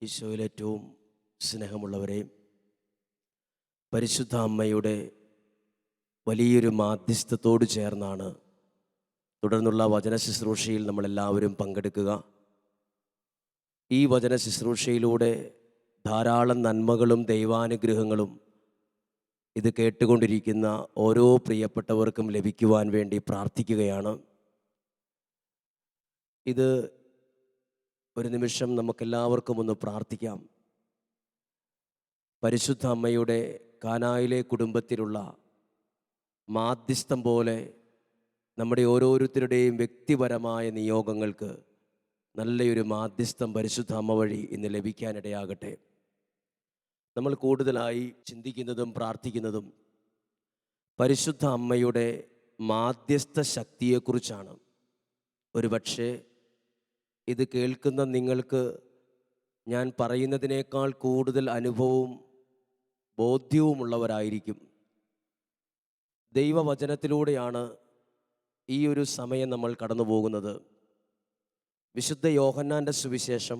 ഈശോയിൽ ഏറ്റവും സ്നേഹമുള്ളവരെ, പരിശുദ്ധ അമ്മയുടെ വലിയൊരു മാധ്യസ്ഥത്തോട് ചേർന്നാണ് തുടർന്നുള്ള വചന ശുശ്രൂഷയിൽ നമ്മളെല്ലാവരും പങ്കെടുക്കുക. ഈ വചന ശുശ്രൂഷയിലൂടെ ധാരാളം നന്മകളും ദൈവാനുഗ്രഹങ്ങളും ഇത് കേട്ടുകൊണ്ടിരിക്കുന്ന ഓരോ പ്രിയപ്പെട്ടവർക്കും ലഭിക്കുവാൻ വേണ്ടി പ്രാർത്ഥിക്കുകയാണ്. ഇത് ഒരു നിമിഷം നമുക്കെല്ലാവർക്കും ഒന്ന് പ്രാർത്ഥിക്കാം. പരിശുദ്ധ അമ്മയുടെ കാനായിലെ കുടുംബത്തിലുള്ള മാധ്യസ്ഥം പോലെ നമ്മുടെ ഓരോരുത്തരുടെയും വ്യക്തിപരമായ നിയോഗങ്ങൾക്ക് നല്ലൊരു മാധ്യസ്ഥം പരിശുദ്ധ അമ്മ വഴി ഇന്ന് ലഭിക്കാനിടയാകട്ടെ. നമ്മൾ കൂടുതലായി ചിന്തിക്കുന്നതും പ്രാർത്ഥിക്കുന്നതും പരിശുദ്ധ അമ്മയുടെ മാധ്യസ്ഥ ശക്തിയെക്കുറിച്ചാണ്. ഒരുപക്ഷെ ഇത് കേൾക്കുന്ന നിങ്ങൾക്ക് ഞാൻ പറയുന്നതിനേക്കാൾ കൂടുതൽ അനുഭവവും ബോധ്യവുമുള്ളവരായിരിക്കും. ദൈവവചനത്തിലൂടെയാണ് ഈ ഒരു സമയം നമ്മൾ കടന്നു പോകുന്നത്. വിശുദ്ധ യോഹന്നാൻ്റെ സുവിശേഷം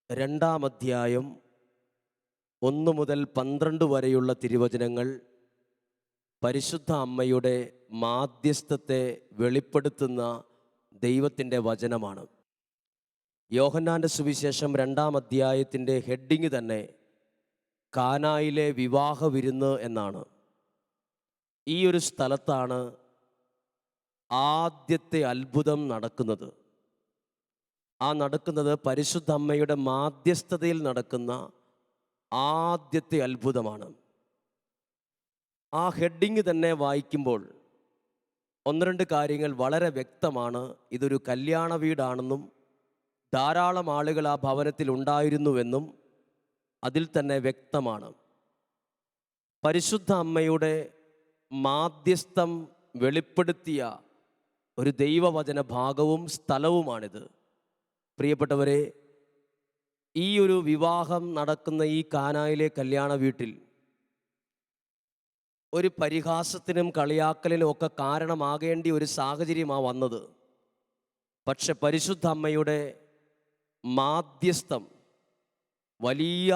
2-ാം അധ്യായം 1 മുതൽ 12 വരെയുള്ള തിരുവചനങ്ങൾ പരിശുദ്ധ അമ്മയുടെ മാധ്യസ്ഥത്തെ വെളിപ്പെടുത്തുന്ന ദൈവത്തിൻ്റെ വചനമാണ്. യോഹന്നാൻ്റെ സുവിശേഷം 2-ാം അധ്യായത്തിൻ്റെ ഹെഡിങ് തന്നെ കാനായിലെ വിവാഹ വിരുന്ന് എന്നാണ്. ഈ ഒരു സ്ഥലത്താണ് ആദ്യത്തെ അത്ഭുതം നടക്കുന്നത്. നടക്കുന്നത് പരിശുദ്ധ അമ്മയുടെ മാധ്യസ്ഥതയിൽ നടക്കുന്ന ആദ്യത്തെ അത്ഭുതമാണ്. ആ ഹെഡിങ് തന്നെ വായിക്കുമ്പോൾ 1-2 കാര്യങ്ങൾ വളരെ വ്യക്തമാണ്. ഇതൊരു കല്യാണ വീടാണെന്നും ധാരാളം ആളുകൾ ആ ഭവനത്തിൽ ഉണ്ടായിരുന്നുവെന്നും അതിൽ തന്നെ വ്യക്തമാണ്. പരിശുദ്ധ അമ്മയുടെ മാധ്യസ്ഥം വെളിപ്പെടുത്തിയ ഒരു ദൈവവചന ഭാഗവും സ്ഥലവുമാണിത്. പ്രിയപ്പെട്ടവരെ, ഈ ഒരു വിവാഹം നടക്കുന്ന ഈ കാനായിലെ കല്യാണ വീട്ടിൽ ഒരു പരിഹാസത്തിനും കളിയാക്കലിനും ഒക്കെ കാരണമാകേണ്ട ഒരു സാഹചര്യമാണ് വന്നത്. പക്ഷെ പരിശുദ്ധ അമ്മയുടെ മാധ്യസ്ഥം വലിയ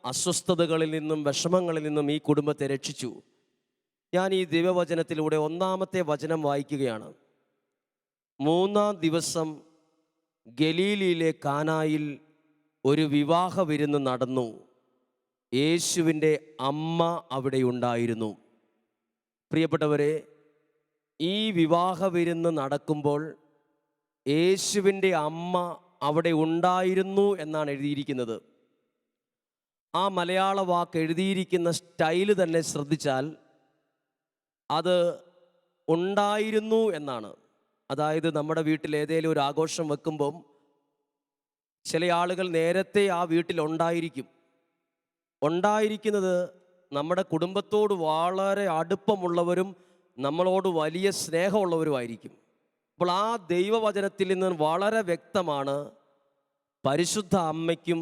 അസ്വസ്ഥതകളിൽ നിന്നും വിഷമങ്ങളിൽ നിന്നും ഈ കുടുംബത്തെ രക്ഷിച്ചു. ഞാൻ ഈ ദൈവവചനത്തിലൂടെ 1-ാമത്തെ വചനം വായിക്കുകയാണ്. 3-ാം ദിവസം ഗലീലയിലെ കാനായിൽ ഒരു വിവാഹ വിരുന്ന് നടന്നു. യേശുവിൻ്റെ അമ്മ അവിടെ ഉണ്ടായിരുന്നു. പ്രിയപ്പെട്ടവരെ, ഈ വിവാഹ വിരുന്ന് നടക്കുമ്പോൾ യേശുവിൻ്റെ അമ്മ അവിടെ ഉണ്ടായിരുന്നു എന്നാണ് എഴുതിയിരിക്കുന്നത്. ആ മലയാള വാക്ക് എഴുതിയിരിക്കുന്ന സ്റ്റൈല് തന്നെ ശ്രദ്ധിച്ചാൽ അത് ഉണ്ടായിരുന്നു എന്നാണ്. അതായത് നമ്മുടെ വീട്ടിൽ ഏതെങ്കിലും ഒരു ആഘോഷം വെക്കുമ്പം ചില ആളുകൾ നേരത്തെ ആ വീട്ടിൽ ഉണ്ടായിരിക്കുന്നത് നമ്മുടെ കുടുംബത്തോട് വളരെ അടുപ്പമുള്ളവരും നമ്മളോട് വലിയ സ്നേഹമുള്ളവരുമായിരിക്കും. അപ്പോൾ ആ ദൈവവചനത്തിൽ നിന്ന് വളരെ വ്യക്തമാണ് പരിശുദ്ധ അമ്മയ്ക്കും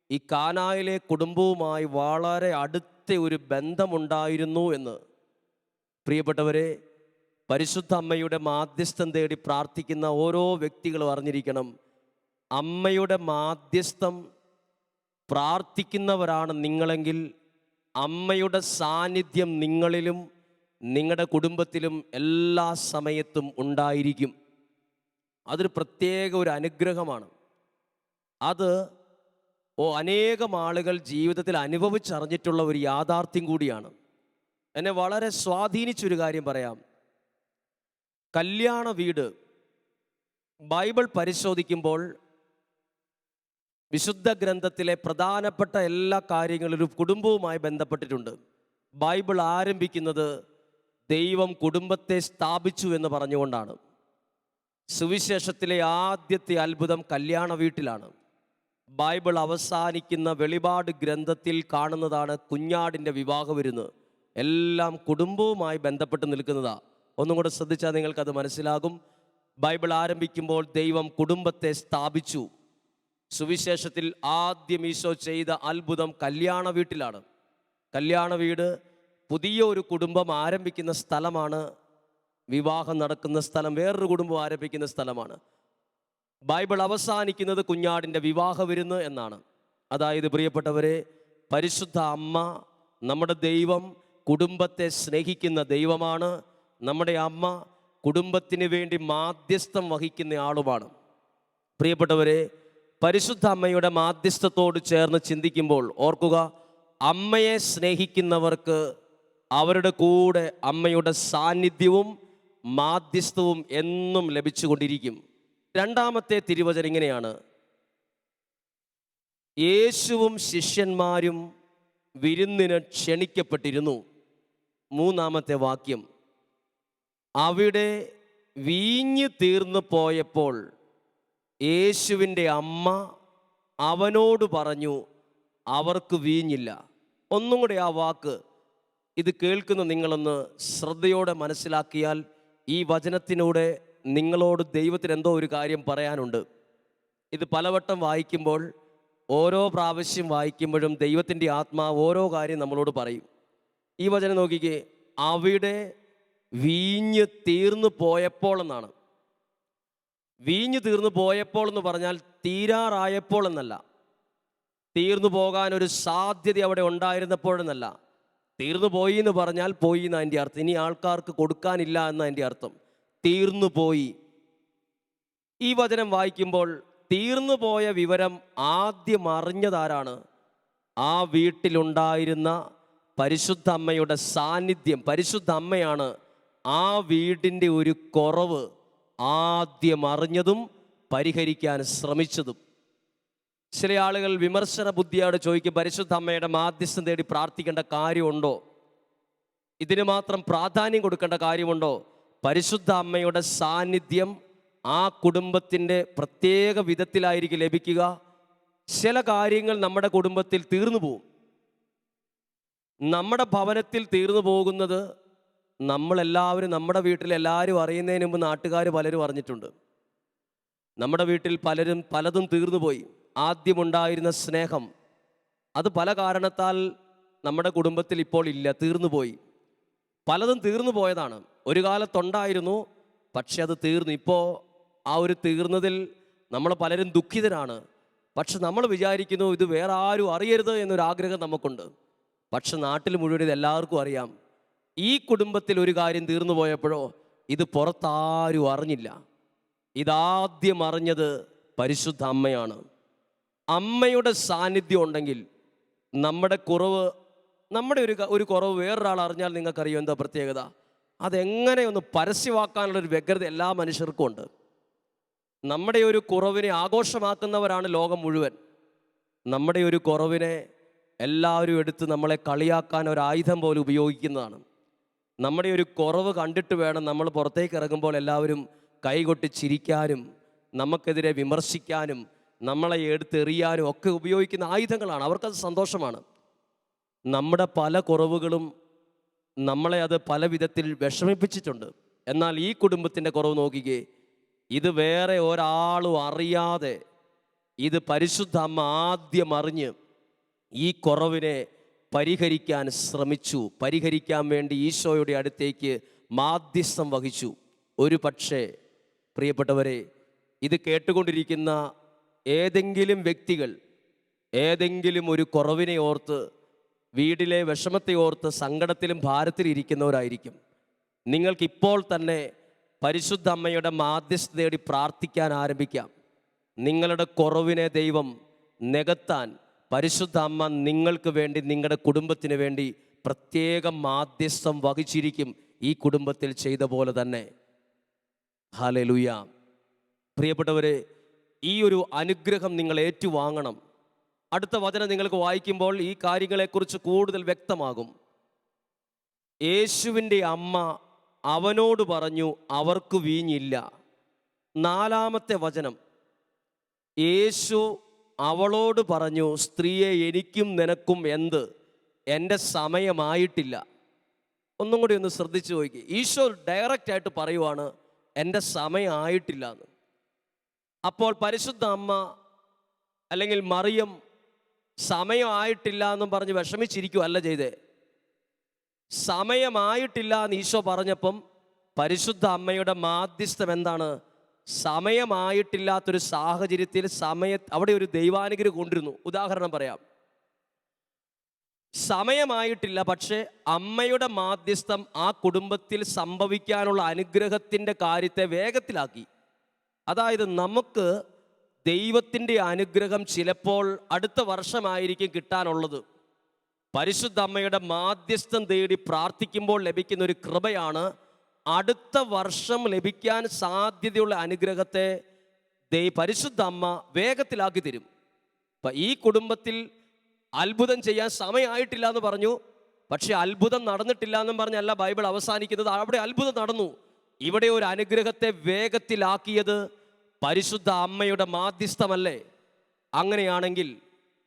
ഈ കാനായിലെ കുടുംബവുമായി വളരെ അടുത്ത ഒരു ബന്ധമുണ്ടായിരുന്നു എന്ന്. പ്രിയപ്പെട്ടവരെ, പരിശുദ്ധ അമ്മയുടെ മാധ്യസ്ഥം തേടി പ്രാർത്ഥിക്കുന്ന ഓരോ വ്യക്തികളും അറിഞ്ഞിരിക്കണം, അമ്മയുടെ മാധ്യസ്ഥം പ്രാർത്ഥിക്കുന്നവരാണ് നിങ്ങളെങ്കിൽ അമ്മയുടെ സാന്നിധ്യം നിങ്ങളിലും നിങ്ങളുടെ കുടുംബത്തിലും എല്ലാ സമയത്തും ഉണ്ടായിരിക്കും. അതൊരു പ്രത്യേക ഒരു അനുഗ്രഹമാണ്. അത് അനേകം ആളുകൾ ജീവിതത്തിൽ അനുഭവിച്ചറിഞ്ഞിട്ടുള്ള ഒരു യാഥാർത്ഥ്യം കൂടിയാണ്. എന്നെ വളരെ സ്വാധീനിച്ചൊരു കാര്യം പറയാം. കല്യാണ വീട് ബൈബിൾ പരിശോധിക്കുമ്പോൾ വിശുദ്ധ ഗ്രന്ഥത്തിലെ പ്രധാനപ്പെട്ട എല്ലാ കാര്യങ്ങളും ഒരു കുടുംബവുമായി ബന്ധപ്പെട്ടിട്ടുണ്ട്. ബൈബിൾ ആരംഭിക്കുന്നത് ദൈവം കുടുംബത്തെ സ്ഥാപിച്ചു എന്ന് പറഞ്ഞുകൊണ്ടാണ്. സുവിശേഷത്തിലെ ആദ്യത്തെ അത്ഭുതം കല്യാണ വീട്ടിലാണ്. ബൈബിൾ അവസാനിക്കുന്ന വെളിപാട് ഗ്രന്ഥത്തിൽ കാണുന്നതാണ് കുഞ്ഞാടിൻ്റെ വിവാഹ വിരുന്ന്. എല്ലാം കുടുംബവുമായി ബന്ധപ്പെട്ട് നിൽക്കുന്നതാണ്. ഒന്നും കൂടെ ശ്രദ്ധിച്ചാൽ നിങ്ങൾക്കത് മനസ്സിലാകും. ബൈബിൾ ആരംഭിക്കുമ്പോൾ ദൈവം കുടുംബത്തെ സ്ഥാപിച്ചു. സുവിശേഷത്തിൽ ആദ്യം ഈശോ ചെയ്ത അത്ഭുതം കല്യാണ വീട്ടിലാണ്. കല്യാണ വീട് പുതിയ ഒരു കുടുംബം ആരംഭിക്കുന്ന സ്ഥലമാണ്. വിവാഹം നടക്കുന്ന സ്ഥലം വേറൊരു കുടുംബം ആരംഭിക്കുന്ന സ്ഥലമാണ്. ബൈബിൾ അവസാനിക്കുന്നത് കുഞ്ഞാടിൻ്റെ വിവാഹ വിരുന്ന് എന്നാണ്. അതായത് പ്രിയപ്പെട്ടവരെ, പരിശുദ്ധ അമ്മ, നമ്മുടെ ദൈവം കുടുംബത്തെ സ്നേഹിക്കുന്ന ദൈവമാണ്. നമ്മുടെ അമ്മ കുടുംബത്തിന് വേണ്ടി മാധ്യസ്ഥം വഹിക്കുന്ന ആളുമാണ്. പ്രിയപ്പെട്ടവരെ, പരിശുദ്ധ അമ്മയുടെ മാധ്യസ്ഥത്തോട് ചേർന്ന് ചിന്തിക്കുമ്പോൾ ഓർക്കുക, അമ്മയെ സ്നേഹിക്കുന്നവർക്ക് അവരുടെ കൂടെ അമ്മയുടെ സാന്നിധ്യവും മാധ്യസ്ഥവും എന്നും ലഭിച്ചുകൊണ്ടിരിക്കും. രണ്ടാമത്തെ തിരുവചനം ഇങ്ങനെയാണ്: യേശുവും ശിഷ്യന്മാരും വിരുന്നിന് ക്ഷണിക്കപ്പെട്ടിരുന്നു. മൂന്നാമത്തെ വാക്യം: അവിടെ വീഞ്ഞ് തീർന്നു പോയപ്പോൾ യേശുവിൻ്റെ അമ്മ അവനോട് പറഞ്ഞു, അവർക്ക് വീഞ്ഞില്ല. ഒന്നും കൂടെ ആ വാക്ക്, ഇത് കേൾക്കുന്ന നിങ്ങളൊന്ന് ശ്രദ്ധയോടെ മനസ്സിലാക്കിയാൽ ഈ വചനത്തിലൂടെ നിങ്ങളോട് ദൈവത്തിന് എന്തോ ഒരു കാര്യം പറയാനുണ്ട്. ഇത് പലവട്ടം വായിക്കുമ്പോൾ, ഓരോ പ്രാവശ്യം വായിക്കുമ്പോഴും ദൈവത്തിൻ്റെ ആത്മാവ് ഓരോ കാര്യം നമ്മളോട് പറയും. ഈ വചനം നോക്കിക്കേ, അവിടെ വീഞ്ഞ് തീർന്നു പോയപ്പോൾ എന്നാണ്. വീഞ്ഞ് തീർന്നു പോയപ്പോൾ എന്ന് പറഞ്ഞാൽ തീരാറായപ്പോൾ എന്നല്ല, തീർന്നു പോകാൻ ഒരു സാധ്യത അവിടെ ഉണ്ടായിരുന്നപ്പോഴെന്നല്ല. തീർന്നു പോയി എന്ന് പറഞ്ഞാൽ പോയി എന്ന് അതിൻ്റെ അർത്ഥം, ഇനി ആൾക്കാർക്ക് കൊടുക്കാനില്ല എന്നതിൻ്റെ അർത്ഥം. തീർന്നു പോയി. ഈ വചനം വായിക്കുമ്പോൾ തീർന്നു പോയ വിവരം ആദ്യം അറിഞ്ഞതാരാണ്? ആ വീട്ടിലുണ്ടായിരുന്ന പരിശുദ്ധ അമ്മയുടെ സാന്നിധ്യം. പരിശുദ്ധ അമ്മയാണ് ആ വീടിൻ്റെ ഒരു കുറവ് ആദ്യം അറിഞ്ഞതും പരിഹരിക്കാൻ ശ്രമിച്ചതും. ചില ആളുകൾ വിമർശന ബുദ്ധിയോടെ ചോദിക്കും, പരിശുദ്ധ അമ്മയുടെ മാധ്യസ്ഥം തേടി പ്രാർത്ഥിക്കേണ്ട കാര്യമുണ്ടോ? ഇതിന് മാത്രം പ്രാധാന്യം കൊടുക്കേണ്ട കാര്യമുണ്ടോ? പരിശുദ്ധ അമ്മയുടെ സാന്നിധ്യം ആ കുടുംബത്തിൻ്റെ പ്രത്യേക വിധത്തിലായിരിക്കും ലഭിക്കുക. ചില കാര്യങ്ങൾ നമ്മുടെ കുടുംബത്തിൽ തീർന്നു പോകും. നമ്മുടെ ഭവനത്തിൽ തീർന്നു പോകുന്നത് നമ്മളെല്ലാവരും, നമ്മുടെ വീട്ടിലെല്ലാവരും അറിയുന്നതിന് മുമ്പ് നാട്ടുകാർ പലരും അറിഞ്ഞിട്ടുണ്ട്. നമ്മുടെ വീട്ടിൽ പലതും തീർന്നു പോയി. ആദ്യമുണ്ടായിരുന്ന സ്നേഹം, അത് പല കാരണത്താൽ നമ്മുടെ കുടുംബത്തിൽ ഇപ്പോൾ ഇല്ല, തീർന്നു പോയി. പലതും തീർന്നു പോയതാണ്. ഒരു കാലത്തുണ്ടായിരുന്നു, പക്ഷെ അത് തീർന്നു. ഇപ്പോൾ ആ ഒരു തീർന്നതിൽ നമ്മൾ പലരും ദുഃഖിതരാണ്. പക്ഷെ നമ്മൾ വിചാരിക്കുന്നു ഇത് വേറെ ആരും അറിയരുത് എന്നൊരാഗ്രഹം നമുക്കുണ്ട്. പക്ഷെ നാട്ടിൽ മുഴുവൻ ഇത് എല്ലാവർക്കും അറിയാം. ഈ കുടുംബത്തിൽ ഒരു കാര്യം തീർന്നു പോയപ്പോഴോ ഇത് പുറത്താരും അറിഞ്ഞില്ല. ഇതാദ്യം അറിഞ്ഞത് പരിശുദ്ധ അമ്മയാണ്. അമ്മയുടെ സാന്നിധ്യം ഉണ്ടെങ്കിൽ നമ്മുടെ കുറവ്, നമ്മുടെ ഒരു കുറവ് വേറൊരാൾ അറിഞ്ഞാൽ നിങ്ങൾക്കറിയോ എന്താ പ്രത്യേകത? അതെങ്ങനെ ഒന്ന് പരസ്യമാക്കാനുള്ളൊരു വ്യഗ്രത എല്ലാ മനുഷ്യർക്കും ഉണ്ട്. നമ്മുടെ ഒരു കുറവിനെ ആഘോഷമാക്കുന്നവരാണ് ലോകം മുഴുവൻ. നമ്മുടെ ഒരു കുറവിനെ എല്ലാവരും എടുത്ത് നമ്മളെ കളിയാക്കാൻ ഒരു ആയുധം പോലെ ഉപയോഗിക്കുന്നതാണ്. നമ്മുടെ ഒരു കുറവ് കണ്ടിട്ട് വേണം നമ്മൾ പുറത്തേക്ക് ഇറങ്ങുമ്പോൾ എല്ലാവരും കൈകൊട്ടി ചിരിക്കാനും നമുക്കെതിരെ വിമർശിക്കാനും നമ്മളെ എടുത്തെറിയാനും ഒക്കെ ഉപയോഗിക്കുന്ന ആയുധങ്ങളാണ്. അവർക്കത് സന്തോഷമാണ്. നമ്മുടെ പല കുറവുകളും നമ്മളെ അത് പല വിധത്തിൽ വിഷമിപ്പിച്ചിട്ടുണ്ട്. എന്നാൽ ഈ കുടുംബത്തിൻ്റെ കുറവ് നോക്കിക്കേ, ഇത് വേറെ ഒരാളും അറിയാതെ ഇത് പരിശുദ്ധ അമ്മ ആദ്യം അറിഞ്ഞ് ഈ കുറവിനെ പരിഹരിക്കാൻ ശ്രമിച്ചു. പരിഹരിക്കാൻ വേണ്ടി ഈശോയുടെ അടുത്തേക്ക് മാധ്യസ്ഥം വഹിച്ചു. ഒരു പക്ഷേ പ്രിയപ്പെട്ടവരെ, ഇത് കേട്ടുകൊണ്ടിരിക്കുന്ന ഏതെങ്കിലും വ്യക്തികൾ ഏതെങ്കിലും ഒരു കുറവിനെ ഓർത്ത്, വീട്ടിലെ വിഷമത്തെ ഓർത്ത് സങ്കടത്തിലും ഭാരത്തിലും ഇരിക്കുന്നവരായിരിക്കും. നിങ്ങൾക്കിപ്പോൾ തന്നെ പരിശുദ്ധ അമ്മയുടെ മാധ്യസ്ഥത തേടി പ്രാർത്ഥിക്കാൻ ആരംഭിക്കാം. നിങ്ങളുടെ കുറവിനെ ദൈവം നികത്താൻ പരിശുദ്ധ അമ്മ നിങ്ങൾക്ക് വേണ്ടി, നിങ്ങളുടെ കുടുംബത്തിന് വേണ്ടി പ്രത്യേകം മാധ്യസ്ഥം വഹിച്ചിരിക്കും. ഈ കുടുംബത്തിൽ ചെയ്ത പോലെ തന്നെ. ഹല്ലേലൂയ. പ്രിയപ്പെട്ടവരെ, ഈ ഒരു അനുഗ്രഹം നിങ്ങൾ ഏറ്റുവാങ്ങണം. അടുത്ത വചനം നിങ്ങൾക്ക് വായിക്കുമ്പോൾ ഈ കാര്യങ്ങളെക്കുറിച്ച് കൂടുതൽ വ്യക്തമാകും. യേശുവിൻ്റെ അമ്മ അവനോട് പറഞ്ഞു, അവർക്ക് വീഞ്ഞില്ല. നാലാമത്തെ വചനം, യേശു അവളോട് പറഞ്ഞു, സ്ത്രീയെ, എനിക്കും നിനക്കും എന്ത്? എൻ്റെ സമയമായിട്ടില്ല. ഒന്നും കൂടി ഒന്ന് ശ്രദ്ധിച്ചു നോക്കി. ഈശോ ഡയറക്റ്റായിട്ട് പറയുവാണ്, എൻ്റെ സമയമായിട്ടില്ല എന്ന്. അപ്പോൾ പരിശുദ്ധ അമ്മ അല്ലെങ്കിൽ മറിയം സമയമായിട്ടില്ല എന്നും പറഞ്ഞ് വിഷമിച്ചിരിക്കുകയല്ല ചെയ്തേ. സമയമായിട്ടില്ല എന്ന് ഈശോ പറഞ്ഞപ്പം പരിശുദ്ധ അമ്മയുടെ മാധ്യസ്ഥം എന്താണ്? സമയമായിട്ടില്ലാത്തൊരു സാഹചര്യത്തിൽ അവിടെ ഒരു ദൈവാനുഗ്രഹം കൊണ്ടിരുന്നു. ഉദാഹരണം പറയാം. സമയമായിട്ടില്ല, പക്ഷേ അമ്മയുടെ മാധ്യസ്ഥം ആ കുടുംബത്തിൽ സംഭവിക്കാനുള്ള അനുഗ്രഹത്തിൻ്റെ കാര്യത്തെ വേഗത്തിലാക്കി. അതായത് നമുക്ക് ദൈവത്തിൻ്റെ അനുഗ്രഹം ചിലപ്പോൾ അടുത്ത വർഷമായിരിക്കും കിട്ടാനുള്ളത്. പരിശുദ്ധ അമ്മയുടെ മാധ്യസ്ഥം തേടി പ്രാർത്ഥിക്കുമ്പോൾ ലഭിക്കുന്ന ഒരു കൃപയാണ് അടുത്ത വർഷം ലഭിക്കാൻ സാധ്യതയുള്ള അനുഗ്രഹത്തെ പരിശുദ്ധ അമ്മ വേഗത്തിലാക്കി തരും. അപ്പം ഈ കുടുംബത്തിൽ അത്ഭുതം ചെയ്യാൻ സമയമായിട്ടില്ല എന്ന് പറഞ്ഞു, പക്ഷെ അത്ഭുതം നടന്നിട്ടില്ല എന്നും പറഞ്ഞല്ല ബൈബിൾ അവസാനിക്കുന്നത്. അവിടെ അത്ഭുതം നടന്നു. ഇവിടെ ഒരു അനുഗ്രഹത്തെ വേഗത്തിലാക്കിയത് പരിശുദ്ധ അമ്മയുടെ മാധ്യസ്ഥമല്ലേ? അങ്ങനെയാണെങ്കിൽ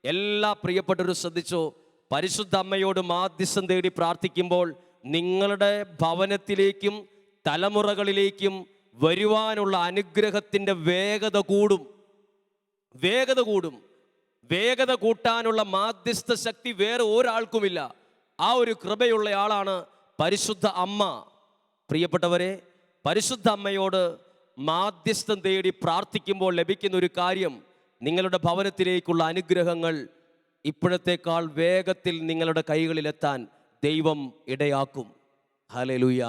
എല്ലാ പ്രിയപ്പെട്ടവരും ശ്രദ്ധിച്ചോ, പരിശുദ്ധ അമ്മയോട് മാധ്യസ്ഥം തേടി പ്രാർത്ഥിക്കുമ്പോൾ നിങ്ങളുടെ ഭവനത്തിലേക്കും തലമുറകളിലേക്കും വരുവാനുള്ള അനുഗ്രഹത്തിൻ്റെ വേഗത കൂടും. വേഗത കൂട്ടാനുള്ള മാധ്യസ്ഥ ശക്തി വേറെ ഒരാൾക്കുമില്ല. ആ ഒരു കൃപയുള്ള ആളാണ് പരിശുദ്ധ അമ്മ. പ്രിയപ്പെട്ടവരെ, പരിശുദ്ധ അമ്മയോട് മാധ്യസ്ഥം തേടി പ്രാർത്ഥിക്കുമ്പോൾ ലഭിക്കുന്ന ഒരു കാര്യം, നിങ്ങളുടെ ഭവനത്തിലേക്കുള്ള അനുഗ്രഹങ്ങൾ ഇപ്പോഴത്തേക്കാൾ വേഗത്തിൽ നിങ്ങളുടെ കൈകളിലെത്താൻ ദൈവം ഇടയാക്കും. ഹല്ലേലൂയ.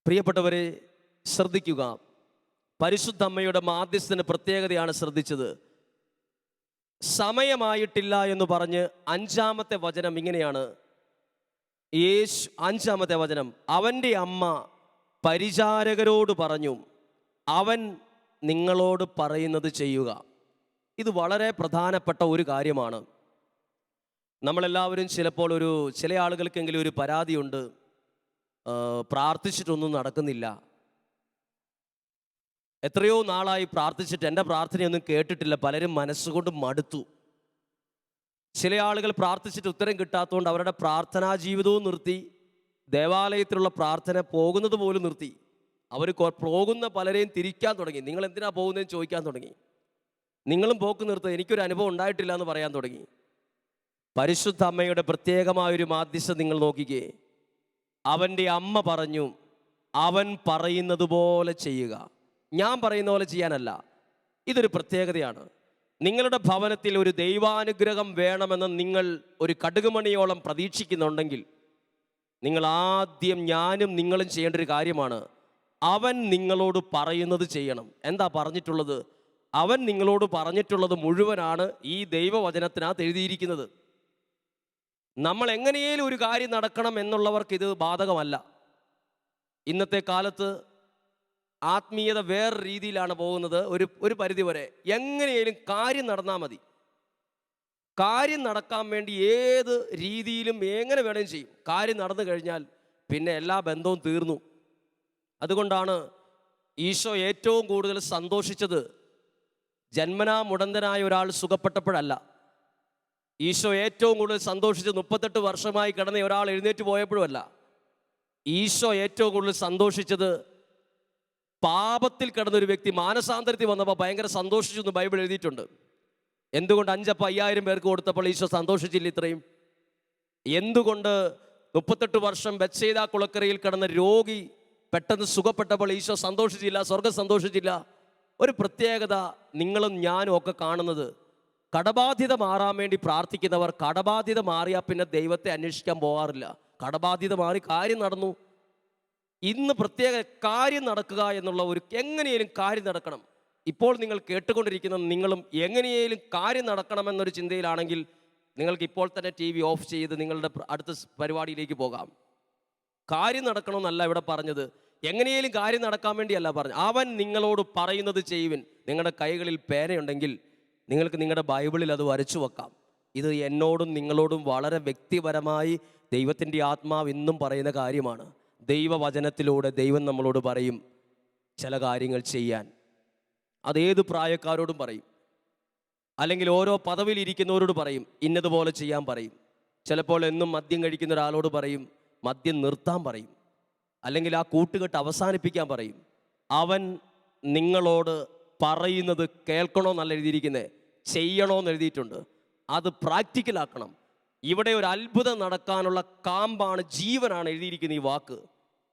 പ്രിയപ്പെട്ടവരെ, ശ്രദ്ധിക്കുക. പരിശുദ്ധ അമ്മയുടെ മാധ്യസ്ഥന് പ്രത്യേകതയാണ് ശ്രദ്ധിച്ചത്. സമയമായിട്ടില്ല എന്ന് പറഞ്ഞ് 5-ാമത്തെ വചനം ഇങ്ങനെയാണ്. 5-ാമത്തെ വചനം, അവൻ്റെ അമ്മ പരിചാരകരോട് പറഞ്ഞു, അവൻ നിങ്ങളോട് പറയുന്നത് ചെയ്യുക. ഇത് വളരെ പ്രധാനപ്പെട്ട ഒരു കാര്യമാണ്. നമ്മളെല്ലാവരും ചിലപ്പോൾ ചില ആളുകൾക്കെങ്കിലും ഒരു പരാതിയുണ്ട്, പ്രാർത്ഥിച്ചിട്ടൊന്നും നടക്കുന്നില്ല. എത്രയോ നാളായി പ്രാർത്ഥിച്ചിട്ട് എൻ്റെ പ്രാർത്ഥനയൊന്നും കേട്ടിട്ടില്ല. പലരും മനസ്സുകൊണ്ട് മടുത്തു. ചില ആളുകൾ പ്രാർത്ഥിച്ചിട്ട് ഉത്തരം കിട്ടാത്തതുകൊണ്ട് അവരുടെ പ്രാർത്ഥനാ ജീവിതവും നിർത്തി, ദേവാലയത്തിലുള്ള പ്രാർത്ഥന പോകുന്നത് പോലും നിർത്തി. അവർ പോകുന്ന പലരെയും തിരിക്കാൻ തുടങ്ങി. നിങ്ങൾ എന്തിനാ പോകുന്നതെന്ന് ചോദിക്കാൻ തുടങ്ങി. നിങ്ങളും പോക്ക് നിർത്തുക, എനിക്കൊരു അനുഭവം ഉണ്ടായിട്ടില്ല എന്ന് പറയാൻ തുടങ്ങി. പരിശുദ്ധ അമ്മയുടെ പ്രത്യേകമായൊരു മാധ്യസ്ഥം നിങ്ങൾ നോക്കിക്കേ. അവൻ്റെ അമ്മ പറഞ്ഞു, അവൻ പറയുന്നത് പോലെ ചെയ്യുക. ഞാൻ പറയുന്ന പോലെ ചെയ്യാനല്ല. ഇതൊരു പ്രത്യേകതയാണ്. നിങ്ങളുടെ ഭവനത്തിൽ ഒരു ദൈവാനുഗ്രഹം വേണമെന്ന് നിങ്ങൾ ഒരു കടുകുമണിയോളം പ്രതീക്ഷിക്കുന്നുണ്ടെങ്കിൽ, നിങ്ങൾ ആദ്യം ഞാനും നിങ്ങളും ചെയ്യേണ്ട ഒരു കാര്യമാണ്, അവൻ നിങ്ങളോട് പറയുന്നത് ചെയ്യണം. എന്താ പറഞ്ഞിട്ടുള്ളത്? അവൻ നിങ്ങളോട് പറഞ്ഞിട്ടുള്ളത് മുഴുവനാണ് ഈ ദൈവവചനത്തിനകത്ത് എഴുതിയിരിക്കുന്നത്. നമ്മൾ എങ്ങനെയും ഒരു കാര്യം നടക്കണം എന്നുള്ളവർക്ക് ഇത് ബാധകമല്ല. ഇന്നത്തെ കാലത്ത് ആത്മീയത വേറെ രീതിയിലാണ് പോകുന്നത്. ഒരു പരിധിവരെ എങ്ങനെയും കാര്യം നടന്നാൽ മതി. കാര്യം നടക്കാൻ വേണ്ടി ഏത് രീതിയിലും എങ്ങനെ വേണമെങ്കിലും ചെയ്യും. കാര്യം നടന്നു കഴിഞ്ഞാൽ പിന്നെ എല്ലാ ബന്ധവും തീർന്നു. അതുകൊണ്ടാണ് ഈശോ ഏറ്റവും കൂടുതൽ സന്തോഷിച്ചത് ജന്മനാ മുടന്തനായ ഒരാൾ സുഖപ്പെട്ടപ്പോഴല്ല. ഈശോ ഏറ്റവും കൂടുതൽ സന്തോഷിച്ചത് 38 വർഷമായി കിടന്ന ഒരാൾ എഴുന്നേറ്റ് പോയപ്പോഴുമല്ല. ഈശോ ഏറ്റവും കൂടുതൽ സന്തോഷിച്ചത് പാപത്തിൽ കിടന്നൊരു വ്യക്തി മാനസാന്തരത്തിൽ വന്നപ്പോൾ ഭയങ്കര സന്തോഷിച്ചു എന്ന് ബൈബിൾ എഴുതിയിട്ടുണ്ട്. എന്തുകൊണ്ട് 5 അപ്പം 5000 പേർക്ക് കൊടുത്തപ്പോൾ ഈശോ സന്തോഷിച്ചില്ല ഇത്രയും? എന്തുകൊണ്ട് 38 വർഷം ബെത്സേദ കുളക്കരയിൽ കിടന്ന രോഗി പെട്ടെന്ന് സുഖപ്പെട്ടപ്പോൾ ഈശോ സന്തോഷിച്ചില്ല, സ്വർഗ്ഗം സന്തോഷിച്ചില്ല? ഒരു പ്രത്യേകത നിങ്ങളും ഞാനും ഒക്കെ കാണുന്നത്, കടബാധ്യത മാറാൻ വേണ്ടി പ്രാർത്ഥിക്കുന്നവർ കടബാധ്യത മാറിയാൽ പിന്നെ ദൈവത്തെ അന്വേഷിക്കാൻ പോകാറില്ല. കടബാധ്യത മാറി കാര്യം നടന്നു. ഇന്ന് പ്രത്യേക കാര്യം നടക്കുക എന്നുള്ള എങ്ങനെയും കാര്യം നടക്കണം. ഇപ്പോൾ നിങ്ങൾ കേട്ടുകൊണ്ടിരിക്കുന്ന നിങ്ങളും എങ്ങനെയും കാര്യം നടക്കണമെന്നൊരു ചിന്തയിലാണെങ്കിൽ നിങ്ങൾക്ക് ഇപ്പോൾ തന്നെ TV ഓഫ് ചെയ്ത് നിങ്ങളുടെ അടുത്ത പരിപാടിയിലേക്ക് പോകാം. കാര്യം നടക്കണമെന്നല്ല ഇവിടെ പറഞ്ഞത്, എങ്ങനെയും കാര്യം നടക്കാൻ വേണ്ടിയല്ല പറഞ്ഞു. അവൻ നിങ്ങളോട് പറയുന്നത് ചെയ്യുവിൻ. നിങ്ങളുടെ കൈകളിൽ പേനയുണ്ടെങ്കിൽ നിങ്ങൾക്ക് നിങ്ങളുടെ ബൈബിളിൽ അത് വരച്ചു വെക്കാം. ഇത് എന്നോടും നിങ്ങളോടും വളരെ വ്യക്തിപരമായി ദൈവത്തിൻ്റെ ആത്മാവ് ഇന്നും പറയുന്ന കാര്യമാണ്. ദൈവവചനത്തിലൂടെ ദൈവം നമ്മളോട് പറയും ചില കാര്യങ്ങൾ ചെയ്യാൻ. അതേത് പ്രായക്കാരോടും പറയും, അല്ലെങ്കിൽ ഓരോ പദവിയിലിരിക്കുന്നവരോട് പറയും ഇന്നതുപോലെ ചെയ്യാൻ പറയും. ചിലപ്പോൾ എന്നും മദ്യം കഴിക്കുന്ന ഒരാളോട് പറയും മദ്യം നിർത്താൻ പറയും, അല്ലെങ്കിൽ ആ കൂട്ടുകെട്ട് അവസാനിപ്പിക്കാൻ പറയും. അവൻ നിങ്ങളോട് പറയുന്നത് കേൾക്കണമെന്നല്ല എഴുതിയിരിക്കുന്നത്, ചെയ്യണമെന്ന് എഴുതിയിട്ടുണ്ട്. അത് പ്രാക്ടിക്കലാക്കണം. ഇവിടെ ഒരു അത്ഭുതം നടക്കാനുള്ള കാമ്പാണ്, ജീവനാണ് എഴുതിയിരിക്കുന്ന ഈ വാക്ക്.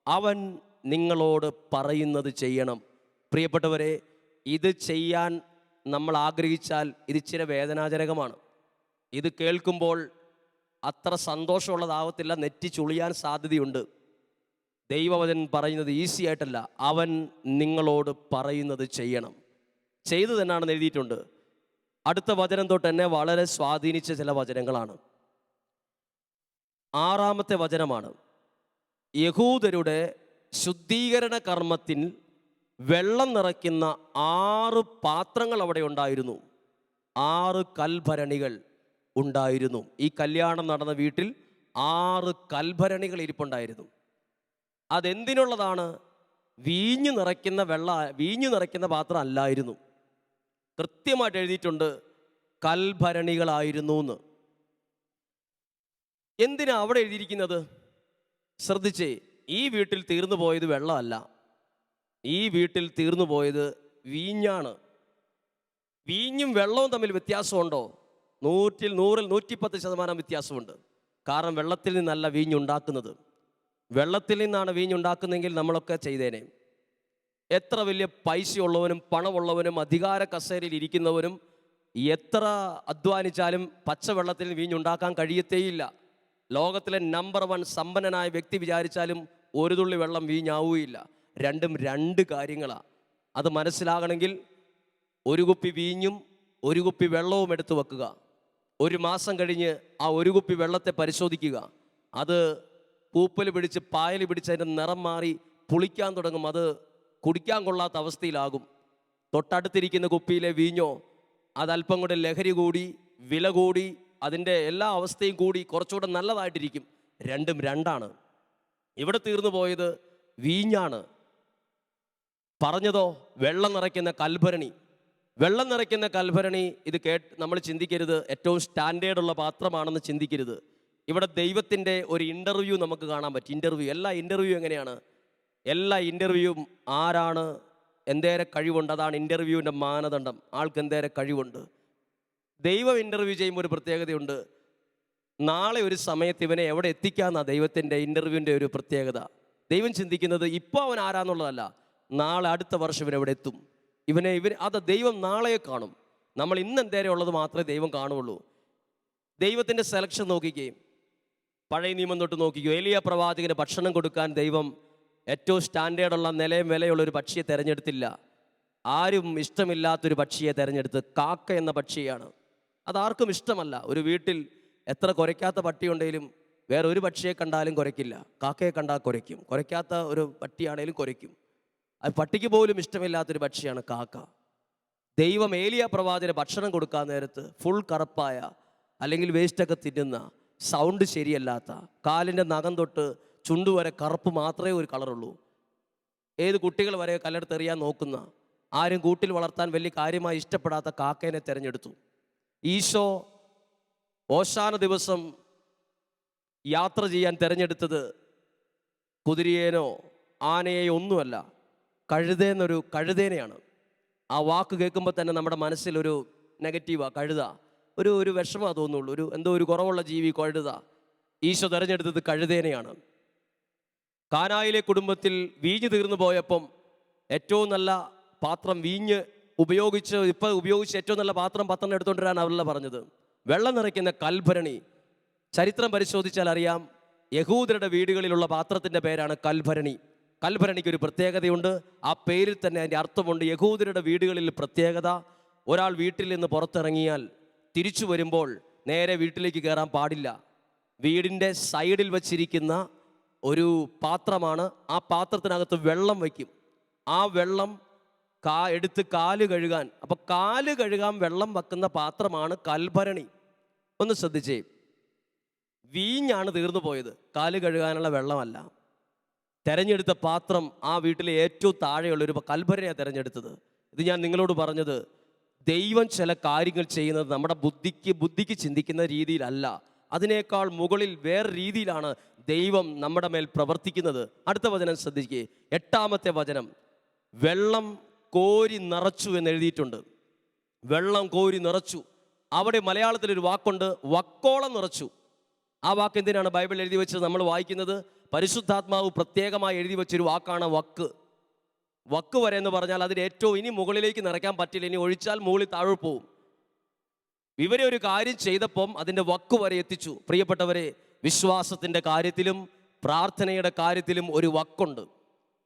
അവൻ നിങ്ങളോട് പറയുന്നത് ചെയ്യണം. പ്രിയപ്പെട്ടവരെ, ഇത് ചെയ്യാൻ നമ്മൾ ആഗ്രഹിച്ചാൽ ഇത് ഇച്ചിരി വേദനാജനകമാണ്. ഇത് കേൾക്കുമ്പോൾ അത്ര സന്തോഷമുള്ളതാവത്തില്ല, നെറ്റി ചുളിയാൻ സാധ്യതയുണ്ട്. ദൈവവചനം പറയുന്നത് ഈസി ആയിട്ടല്ല, അവൻ നിങ്ങളോട് പറയുന്നത് ചെയ്യണം. ചെയ്തു തന്നെയാണെന്ന് എഴുതിയിട്ടുണ്ട്. അടുത്ത വചനം തൊട്ട് എന്നെ വളരെ സ്വാധീനിച്ച ചില വചനങ്ങളാണ്. 6-ാമത്തെ വചനമാണ്. യഹൂദരുടെ ശുദ്ധീകരണ കർമ്മത്തിൽ വെള്ളം നിറയ്ക്കുന്ന 6 പാത്രങ്ങൾ അവിടെ ഉണ്ടായിരുന്നു. 6 കൽഭരണികൾ ഉണ്ടായിരുന്നു. ഈ കല്യാണം നടന്ന വീട്ടിൽ 6 കൽഭരണികൾ ഇരിപ്പുണ്ടായിരുന്നു. അതെന്തിനുള്ളതാണ്? വീഞ്ഞു നിറയ്ക്കുന്ന പാത്രം അല്ലായിരുന്നു. കൃത്യമായിട്ട് എഴുതിയിട്ടുണ്ട്, കൽഭരണികളായിരുന്നു എന്ന്. എന്തിനാ അവിടെ എഴുതിയിരിക്കുന്നത്? ശ്രദ്ധിച്ചേ, ഈ വീട്ടിൽ തീർന്നു പോയത് വെള്ളമല്ല, ഈ വീട്ടിൽ തീർന്നു പോയത് വീഞ്ഞാണ്. വീഞ്ഞും വെള്ളവും തമ്മിൽ വ്യത്യാസമുണ്ടോ? 100% വ്യത്യാസമുണ്ട്. കാരണം വെള്ളത്തിൽ നിന്നല്ല വീഞ്ഞുണ്ടാക്കുന്നത്. വെള്ളത്തിൽ നിന്നാണ് വീഞ്ഞുണ്ടാക്കുന്നതെങ്കിൽ നമ്മളൊക്കെ ചെയ്തേനെ. എത്ര വലിയ പൈസയുള്ളവനും പണമുള്ളവനും അധികാര കസേരയിൽ ഇരിക്കുന്നവനും എത്ര അധ്വാനിച്ചാലും പച്ചവെള്ളത്തിൽ വീഞ്ഞുണ്ടാക്കാൻ കഴിയത്തേയില്ല. ലോകത്തിലെ നമ്പർ 1 സമ്പന്നനായ വ്യക്തി വിചാരിച്ചാലും ഒരു തുള്ളി വെള്ളം വീഞ്ഞാവുകയില്ല. രണ്ടും 2 കാര്യങ്ങളാണ്. അത് മനസ്സിലാകണമെങ്കിൽ ഒരു കുപ്പി വീഞ്ഞും ഒരു കുപ്പി വെള്ളവും എടുത്തു വെക്കുക. 1 മാസം കഴിഞ്ഞ് ആ ഒരു കുപ്പി വെള്ളത്തെ പരിശോധിക്കുക. അത് പൂപ്പൽ പിടിച്ച് പായൽ പിടിച്ച് അതിൻ്റെ നിറം മാറി പുളിക്കാൻ തുടങ്ങും. അത് കുടിക്കാൻ കൊള്ളാത്ത അവസ്ഥയിലാകും. തൊട്ടടുത്തിരിക്കുന്ന കുപ്പിയിലെ വീഞ്ഞോ അതല്പം കൂടെ ലഹരി കൂടി, വില കൂടി, അതിൻ്റെ എല്ലാ അവസ്ഥയും കൂടി കുറച്ചുകൂടെ നല്ലതായിട്ടിരിക്കും. രണ്ടും 2ആണ്. ഇവിടെ തീർന്നു പോയത് വീഞ്ഞാണ്. പറഞ്ഞതോ വെള്ളം നിറയ്ക്കുന്ന കൽഭരണി. വെള്ളം നിറയ്ക്കുന്ന കൽഭരണി ഇത് നമ്മൾ ചിന്തിക്കരുത് ഏറ്റവും സ്റ്റാൻഡേർഡുള്ള പാത്രമാണെന്ന് ചിന്തിക്കരുത്. ഇവിടെ ദൈവത്തിൻ്റെ ഒരു ഇൻ്റർവ്യൂ നമുക്ക് കാണാൻ പറ്റും. എല്ലാ ഇൻ്റർവ്യൂ എങ്ങനെയാണ്? എല്ലാ ഇൻ്റർവ്യൂവും ആരാണ്, എന്തേരെ കഴിവുണ്ട്, അതാണ് ഇൻ്റർവ്യൂവിൻ്റെ മാനദണ്ഡം. ആൾക്ക് എന്തേരെ കഴിവുണ്ട്. ദൈവം ഇൻ്റർവ്യൂ ചെയ്യുമ്പോൾ ഒരു പ്രത്യേകതയുണ്ട്. നാളെ ഒരു സമയത്ത് ഇവനെ എവിടെ എത്തിക്കാമെന്നാണ് ദൈവത്തിൻ്റെ ഇൻ്റർവ്യൂവിൻ്റെ ഒരു പ്രത്യേകത. ദൈവം ചിന്തിക്കുന്നത് ഇപ്പോൾ അവൻ ആരാന്നുള്ളതല്ല, നാളെ അടുത്ത വർഷം ഇവൻ എവിടെ എത്തും. അത് ദൈവം നാളെ കാണും. നമ്മൾ ഇന്ന് എന്തേരെ ഉള്ളത് മാത്രമേ ദൈവം കാണുള്ളൂ. ദൈവത്തിൻ്റെ സെലക്ഷൻ നോക്കിക്കുകയും പഴയ നിയമം തൊട്ട് നോക്കിക്കോ. ഏലിയ പ്രവാചകന് ഭക്ഷണം കൊടുക്കാൻ ദൈവം ഏറ്റവും സ്റ്റാൻഡേർഡുള്ള നിലയും വിലയുള്ള ഒരു പക്ഷിയെ തിരഞ്ഞെടുത്തില്ല. ആരും ഇഷ്ടമില്ലാത്തൊരു പക്ഷിയെ തിരഞ്ഞെടുത്ത്, കാക്ക എന്ന പക്ഷിയാണ്. അതാർക്കും ഇഷ്ടമല്ല. ഒരു വീട്ടിൽ എത്ര കുരയ്ക്കാത്ത പട്ടിയുണ്ടെങ്കിലും വേറെ ഒരു പക്ഷിയെ കണ്ടാലും കുരയ്ക്കില്ല. കാക്കയെ കണ്ടാൽ കുരയ്ക്കും. കുരയ്ക്കാത്ത ഒരു പട്ടിയാണേലും കുരയ്ക്കും. അത് പട്ടിക്ക് പോലും ഇഷ്ടമില്ലാത്തൊരു പക്ഷിയാണ് കാക്ക. ദൈവം ഏലിയ പ്രവാചകന് ഭക്ഷണം കൊടുക്കാൻ നേരത്ത് ഫുൾ കറുപ്പായ, അല്ലെങ്കിൽ വേസ്റ്റൊക്കെ തിന്നുന്ന, സൗണ്ട് ശരിയല്ലാത്ത, കാലിൻ്റെ നഖം തൊട്ട് ചുണ്ടുവരെ കറുപ്പ് മാത്രമേ ഒരു കളറുള്ളൂ, ഏത് കുട്ടികൾ വരെ കല്ലെടുത്തെറിയാൻ നോക്കുന്ന, ആരും കൂട്ടിൽ വളർത്താൻ വലിയ കാര്യമായി ഇഷ്ടപ്പെടാത്ത കാക്കേനെ തിരഞ്ഞെടുത്തു. ഈശോ ഓശാന ദിവസം യാത്ര ചെയ്യാൻ തിരഞ്ഞെടുത്തത് കുതിരയേനോ ആനയെയോ ഒന്നുമല്ല, കഴുതേനെയാണ്. ആ വാക്ക് കേൾക്കുമ്പോൾ തന്നെ നമ്മുടെ മനസ്സിലൊരു നെഗറ്റീവാണ്. കഴുത ഒരു വിഷമമാണ് തോന്നുള്ളൂ. എന്തോ ഒരു കുറവുള്ള ജീവി കഴുത. ഈശോ തിരഞ്ഞെടുത്തത് കഴുതേനെയാണ്. കാനായിലെ കുടുംബത്തിൽ വീഞ്ഞ് തീർന്നു പോയപ്പം ഏറ്റവും നല്ല പാത്രം വീഞ്ഞ് ഉപയോഗിച്ച് ഏറ്റവും നല്ല പാത്രം 10 എടുത്തുകൊണ്ടിരാൻ അവരല്ല പറഞ്ഞത്. വെള്ളം നിറയ്ക്കുന്ന കൽഭരണി. ചരിത്രം പരിശോധിച്ചാൽ അറിയാം, യഹൂദരുടെ വീടുകളിലുള്ള പാത്രത്തിൻ്റെ പേരാണ് കൽഭരണി. കൽഭരണിക്ക് ഒരു പ്രത്യേകതയുണ്ട്. ആ പേരിൽ തന്നെ അതിൻ്റെ അർത്ഥമുണ്ട്. യഹൂദരുടെ വീടുകളിൽ പ്രത്യേകത, ഒരാൾ വീട്ടിൽ നിന്ന് പുറത്തിറങ്ങിയാൽ തിരിച്ചു വരുമ്പോൾ നേരെ വീട്ടിലേക്ക് കയറാൻ പാടില്ല. വീടിൻ്റെ സൈഡിൽ വച്ചിരിക്കുന്ന ഒരു പാത്രമാണ്. ആ പാത്രത്തിനകത്ത് വെള്ളം വയ്ക്കും. ആ വെള്ളം എടുത്ത് കാല് കഴുകാൻ, അപ്പം കാല് കഴുകാൻ വെള്ളം വെക്കുന്ന പാത്രമാണ് കൽഭരണി. ഒന്ന് ശ്രദ്ധിച്ചേ, വീഞ്ഞാണ് തീർന്നു പോയത്, കാല് കഴുകാനുള്ള വെള്ളമല്ല. തിരഞ്ഞെടുത്ത പാത്രം ആ വീട്ടിലെ ഏറ്റവും താഴെയുള്ളൊരു കൽഭരണിയാണ് തിരഞ്ഞെടുത്തത്. ഇത് ഞാൻ നിങ്ങളോട് പറഞ്ഞത്, ദൈവം ചില കാര്യങ്ങൾ ചെയ്യുന്നത് നമ്മുടെ ബുദ്ധിക്ക് ചിന്തിക്കുന്ന രീതിയിലല്ല, അതിനേക്കാൾ മുകളിൽ വേറെ രീതിയിലാണ് ദൈവം നമ്മുടെ മേൽ പ്രവർത്തിക്കുന്നത്. അടുത്ത വചനം ശ്രദ്ധിക്കുക, 8-ാമത്തെ വചനം. വെള്ളം കോരി നിറച്ചു എന്ന് എഴുതിയിട്ടുണ്ട്. വെള്ളം കോരി നിറച്ചു. അവിടെ മലയാളത്തിലൊരു വാക്കുണ്ട്, വക്കോളം നിറച്ചു. ആ വാക്ക് എന്തിനാണ് ബൈബിൾ എഴുതി വെച്ചത്? നമ്മൾ വായിക്കുന്നത് പരിശുദ്ധാത്മാവ് പ്രത്യേകമായി എഴുതി വെച്ചൊരു വാക്കാണ് വക്ക്. വക്ക് വരെ എന്ന് പറഞ്ഞാൽ അതിന് ഏറ്റവും ഇനി മുകളിലേക്ക് നിറയ്ക്കാൻ പറ്റില്ല, ഇനി ഒഴിച്ചാൽ മുകളിൽ താഴെ പോവും. ഇവരെ ഒരു കാര്യം ചെയ്തപ്പം അതിൻ്റെ വക്ക് വരെ എത്തിച്ചു. പ്രിയപ്പെട്ടവരെ, വിശ്വാസത്തിൻ്റെ കാര്യത്തിലും പ്രാർത്ഥനയുടെ കാര്യത്തിലും ഒരു വക്കുണ്ട്.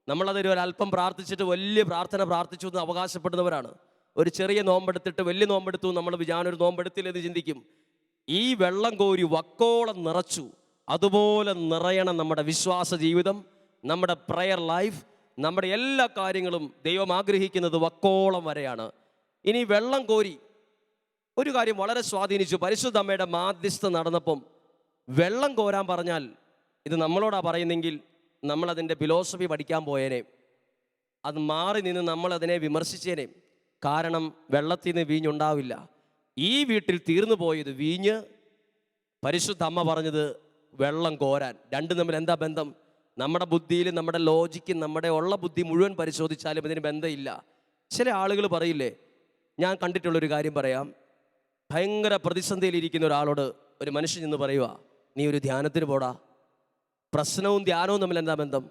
നമ്മളതൊരു ഒരല്പം പ്രാർത്ഥിച്ചിട്ട് വലിയ പ്രാർത്ഥന പ്രാർത്ഥിച്ചു എന്ന് അവകാശപ്പെടുന്നവരാണ്. ഒരു ചെറിയ നോമ്പെടുത്തിട്ട് വലിയ നോമ്പെടുത്തു നമ്മൾ ഞാനൊരു നോമ്പെടുത്തില്ലെന്ന് ചിന്തിക്കും. ഈ വെള്ളം കോരി വക്കോളം നിറച്ചു. അതുപോലെ നിറയണം നമ്മുടെ വിശ്വാസ ജീവിതം, നമ്മുടെ പ്രയർ ലൈഫ്, നമ്മുടെ എല്ലാ കാര്യങ്ങളും. ദൈവം ആഗ്രഹിക്കുന്നത് വക്കോളം വരെയാണ്. ഇനി വെള്ളം കോരി ഒരു കാര്യം വളരെ സ്വാധീനിച്ചു. പരിശുദ്ധ അമ്മയുടെ മാധ്യസ്ഥ നടന്നപ്പം വെള്ളം കോരാൻ പറഞ്ഞാൽ, ഇത് നമ്മളോടാ പറയുന്നെങ്കിൽ നമ്മളതിൻ്റെ ഫിലോസഫി പഠിക്കാൻ പോയേനെ, അത് മാറി നിന്ന് നമ്മളതിനെ വിമർശിച്ചേനെ. കാരണം വെള്ളത്തിൽ നിന്ന് വീഞ്ഞുണ്ടാവില്ല. ഈ വീട്ടിൽ തീർന്നു പോയത് വീഞ്ഞ്, പരിശുദ്ധ അമ്മ പറഞ്ഞത് വെള്ളം കോരാൻ. രണ്ടും തമ്മിൽ എന്താ ബന്ധം? നമ്മുടെ ബുദ്ധിയിൽ, നമ്മുടെ ലോജിക്ക്, നമ്മുടെ ഉള്ള ബുദ്ധി മുഴുവൻ പരിശോധിച്ചാലും ഇതിന് ബന്ധമില്ല. ചില ആളുകൾ പറയില്ലേ, ഞാൻ കണ്ടിട്ടുള്ളൊരു കാര്യം പറയാം. ഭയങ്കര പ്രതിസന്ധിയിലിരിക്കുന്ന ഒരാളോട് ഒരു മനുഷ്യൻ എന്ന് പറയുക, നീ ഒരു ധ്യാനത്തിന് പോടാ. പ്രശ്നവും ധ്യാനവും തമ്മിൽ എന്താ ബന്ധം?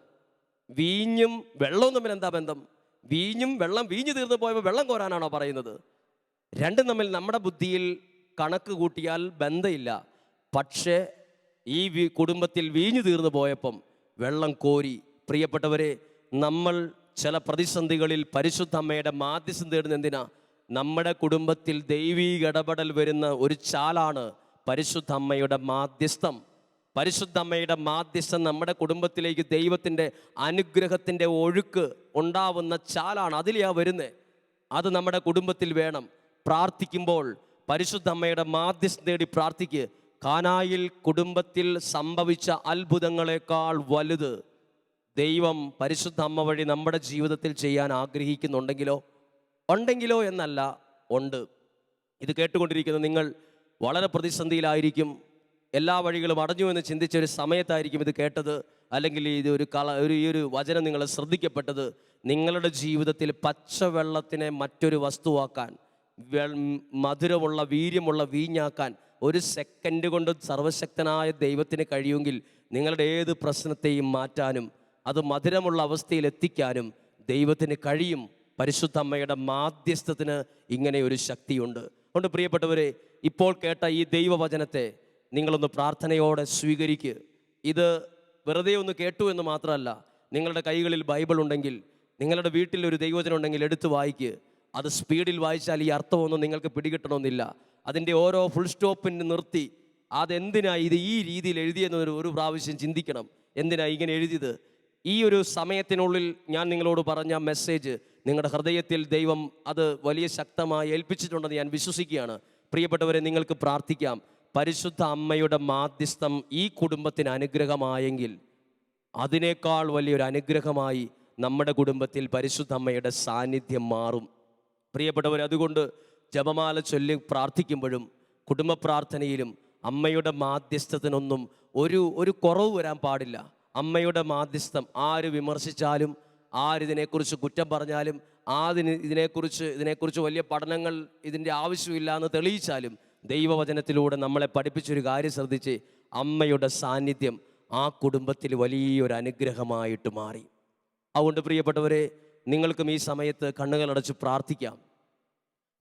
വീഞ്ഞും വെള്ളവും തമ്മിൽ എന്താ ബന്ധം? വീഞ്ഞും വെള്ളം, വീഞ്ഞ് തീർന്നു പോയപ്പോൾ വെള്ളം കോരാനാണോ പറയുന്നത്? രണ്ടും തമ്മിൽ നമ്മുടെ ബുദ്ധിയിൽ കണക്ക് കൂട്ടിയാൽ ബന്ധമില്ല. പക്ഷേ ഈ കുടുംബത്തിൽ വീഞ്ഞു തീർന്നു പോയപ്പം വെള്ളം കോരി. പ്രിയപ്പെട്ടവരെ, നമ്മൾ ചില പ്രതിസന്ധികളിൽ പരിശുദ്ധ അമ്മയുടെ മാധ്യസ്ഥം തേടുന്ന എന്തിനാ? നമ്മുടെ കുടുംബത്തിൽ ദൈവീക ഇടപെടൽ വരുന്ന ഒരു ചാലാണ് പരിശുദ്ധ അമ്മയുടെ മാധ്യസ്ഥം. പരിശുദ്ധ അമ്മയുടെ മാധ്യസ്ഥം നമ്മുടെ കുടുംബത്തിലേക്ക് ദൈവത്തിൻ്റെ അനുഗ്രഹത്തിൻ്റെ ഒഴുക്ക് ഉണ്ടാവുന്ന ചാലാണ്. അതിലെയാ വരുന്നത്. അത് നമ്മുടെ കുടുംബത്തിൽ വേണം. പ്രാർത്ഥിക്കുമ്പോൾ പരിശുദ്ധ അമ്മയുടെ മാധ്യസ്ഥം തേടി പ്രാർത്ഥിക്കുക. കാനായിൽ കുടുംബത്തിൽ സംഭവിച്ച അത്ഭുതങ്ങളെക്കാൾ വലുത് ദൈവം പരിശുദ്ധ അമ്മ വഴി നമ്മുടെ ജീവിതത്തിൽ ചെയ്യാൻ ഉണ്ടെങ്കിലോ എന്നല്ല, ഉണ്ട്. ഇത് കേട്ടുകൊണ്ടിരിക്കുന്ന നിങ്ങൾ വളരെ പ്രതിസന്ധിയിലായിരിക്കും. എല്ലാ വഴികളും അടഞ്ഞു എന്ന് ചിന്തിച്ച ഒരു സമയത്തായിരിക്കും ഇത് കേട്ടത്. അല്ലെങ്കിൽ ഇത് ഈ ഒരു വചനം നിങ്ങൾ ശ്രദ്ധിക്കപ്പെട്ടത്. നിങ്ങളുടെ ജീവിതത്തിൽ പച്ചവെള്ളത്തിനെ മറ്റൊരു വസ്തുവാക്കാൻ, മധുരമുള്ള വീര്യമുള്ള വീഞ്ഞാക്കാൻ ഒരു സെക്കൻഡ് കൊണ്ട് സർവശക്തനായ ദൈവത്തിന് കഴിയുമെങ്കിൽ നിങ്ങളുടെ ഏത് പ്രശ്നത്തെയും മാറ്റാനും അത് മധുരമുള്ള അവസ്ഥയിൽ എത്തിക്കാനും ദൈവത്തിന് കഴിയും. പരിശുദ്ധ അമ്മയുടെ മാധ്യസ്ഥത്തിന് ഇങ്ങനെ ഒരു ശക്തിയുണ്ട്. അതുകൊണ്ട് പ്രിയപ്പെട്ടവരെ, ഇപ്പോൾ കേട്ട ഈ ദൈവവചനത്തെ നിങ്ങളൊന്ന് പ്രാർത്ഥനയോടെ സ്വീകരിക്കുക. ഇത് വെറുതെ ഒന്ന് കേട്ടു എന്ന് മാത്രമല്ല, നിങ്ങളുടെ കൈകളിൽ ബൈബിൾ ഉണ്ടെങ്കിൽ, നിങ്ങളുടെ വീട്ടിൽ ഒരു ദൈവവചനം ഉണ്ടെങ്കിൽ എടുത്ത് വായിക്കുക. അത് സ്പീഡിൽ വായിച്ചാൽ ഈ അർത്ഥമൊന്നും നിങ്ങൾക്ക് പിടികിട്ടണമെന്നില്ല. അതിൻ്റെ ഓരോ ഫുൾ സ്റ്റോപ്പിന് നിർത്തി അതെന്തിനാ ഇത് ഈ രീതിയിൽ എഴുതിയെന്നൊരു ഒരു പ്രാവശ്യം ചിന്തിക്കണം. എന്തിനാ ഇങ്ങനെ എഴുതിയത്? ഈ ഒരു സമയത്തിനുള്ളിൽ ഞാൻ നിങ്ങളോട് പറഞ്ഞ മെസ്സേജ് നിങ്ങളുടെ ഹൃദയത്തിൽ ദൈവം അത് വലിയ ശക്തമായി ഏൽപ്പിച്ചിട്ടുണ്ടെന്ന് ഞാൻ വിശ്വസിക്കുകയാണ്. പ്രിയപ്പെട്ടവരെ, നിങ്ങൾക്ക് പ്രാർത്ഥിക്കാം. പരിശുദ്ധ അമ്മയുടെ മാധ്യസ്ഥം ഈ കുടുംബത്തിന് അനുഗ്രഹമായെങ്കിൽ അതിനേക്കാൾ വലിയൊരു അനുഗ്രഹമായി നമ്മുടെ കുടുംബത്തിൽ പരിശുദ്ധ അമ്മയുടെ സാന്നിധ്യം മാറും. പ്രിയപ്പെട്ടവർ, അതുകൊണ്ട് ജപമാല ചൊല്ലി പ്രാർത്ഥിക്കുമ്പോഴും കുടുംബ പ്രാർത്ഥനയിലും അമ്മയുടെ മാധ്യസ്ഥത്തിനൊന്നും ഒരു കുറവ് വരാൻ പാടില്ല. അമ്മയുടെ മാധ്യസ്ഥം ആര് വിമർശിച്ചാലും, ആരിതിനെക്കുറിച്ച് കുറ്റം പറഞ്ഞാലും, ഇതിനെക്കുറിച്ച് വലിയ പഠനങ്ങൾ ഇതിൻ്റെ ആവശ്യമില്ല എന്ന് തെളിയിച്ചാലും, ദൈവവചനത്തിലൂടെ നമ്മളെ പഠിപ്പിച്ചൊരു കാര്യം ശ്രദ്ധിച്ച്, അമ്മയുടെ സാന്നിധ്യം ആ കുടുംബത്തിൽ വലിയൊരു അനുഗ്രഹമായിട്ട് മാറി. അതുകൊണ്ട് പ്രിയപ്പെട്ടവരെ, നിങ്ങൾക്കും ഈ സമയത്ത് കണ്ണുകളടച്ച് പ്രാർത്ഥിക്കാം.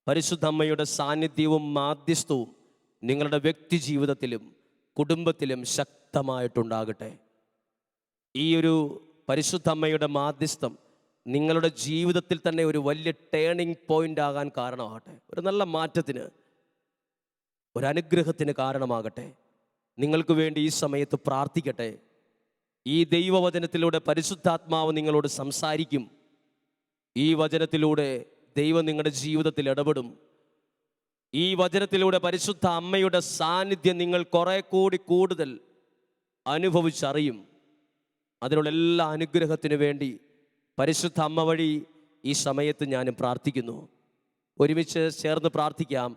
പരിശുദ്ധ അമ്മയുടെ സാന്നിധ്യവും മാധ്യസ്ഥവും നിങ്ങളുടെ വ്യക്തി ജീവിതത്തിലും കുടുംബത്തിലും ശക്തമായിട്ടുണ്ടാകട്ടെ. ഈ ഒരു പരിശുദ്ധ അമ്മയുടെ മാധ്യസ്ഥം നിങ്ങളുടെ ജീവിതത്തിൽ തന്നെ ഒരു വലിയ ടേണിംഗ് പോയിന്റ് ആകാൻ കാരണമാകട്ടെ. ഒരു നല്ല മാറ്റത്തിന്, ഒരു അനുഗ്രഹത്തിന് കാരണമാകട്ടെ. നിങ്ങൾക്ക് വേണ്ടി ഈ സമയത്ത് പ്രാർത്ഥിക്കട്ടെ. ഈ ദൈവവചനത്തിലൂടെ പരിശുദ്ധാത്മാവ് നിങ്ങളോട് സംസാരിക്കും. ഈ വചനത്തിലൂടെ ദൈവം നിങ്ങളുടെ ജീവിതത്തിൽ ഇടപെടും. ഈ വചനത്തിലൂടെ പരിശുദ്ധ അമ്മയുടെ സാന്നിധ്യം നിങ്ങൾ കുറെ കൂടി കൂടുതൽ അനുഭവിച്ചറിയും. അതിനുള്ള എല്ലാ അനുഗ്രഹത്തിനു വേണ്ടി പരിശുദ്ധ അമ്മ വഴി ഈ സമയത്ത് ഞാനും പ്രാർത്ഥിക്കുന്നു. ഒരുമിച്ച് ചേർന്ന് പ്രാർത്ഥിക്കാം.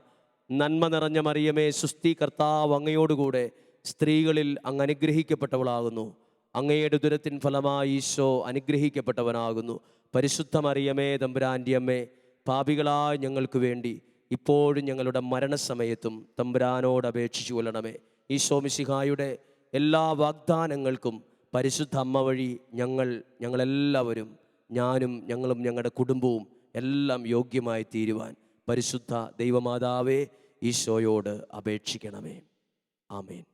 നന്മ നിറഞ്ഞ മറിയമേ, സുസ്തി, കർത്താവ് അങ്ങയോടുകൂടെ സ്ത്രീകളിൽ അങ്ങ് അനുഗ്രഹിക്കപ്പെട്ടവളാകുന്നു. അങ്ങയുടെ ദുരത്തിൻ ഫലമായി ഈശോ അനുഗ്രഹിക്കപ്പെട്ടവനാകുന്നു. പരിശുദ്ധ മറിയമേ, തമ്പുരാൻ്റെ അമ്മേ, പാപികളായ ഞങ്ങൾക്ക് വേണ്ടി ഇപ്പോഴും ഞങ്ങളുടെ മരണസമയത്തും തമ്പുരാനോട് അപേക്ഷിച്ചു കൊള്ളണമേ. ഈശോ മിശിഹായുടെ എല്ലാ വാഗ്ദാനങ്ങൾക്കും പരിശുദ്ധ അമ്മ വഴി ഞങ്ങളെല്ലാവരും ഞാനും ഞങ്ങളും ഞങ്ങളുടെ കുടുംബവും എല്ലാം യോഗ്യമായി തീരുവാൻ പരിശുദ്ധ ദൈവമാതാവേ ഈശോയോട് അപേക്ഷിക്കണമേ. ആമേൻ.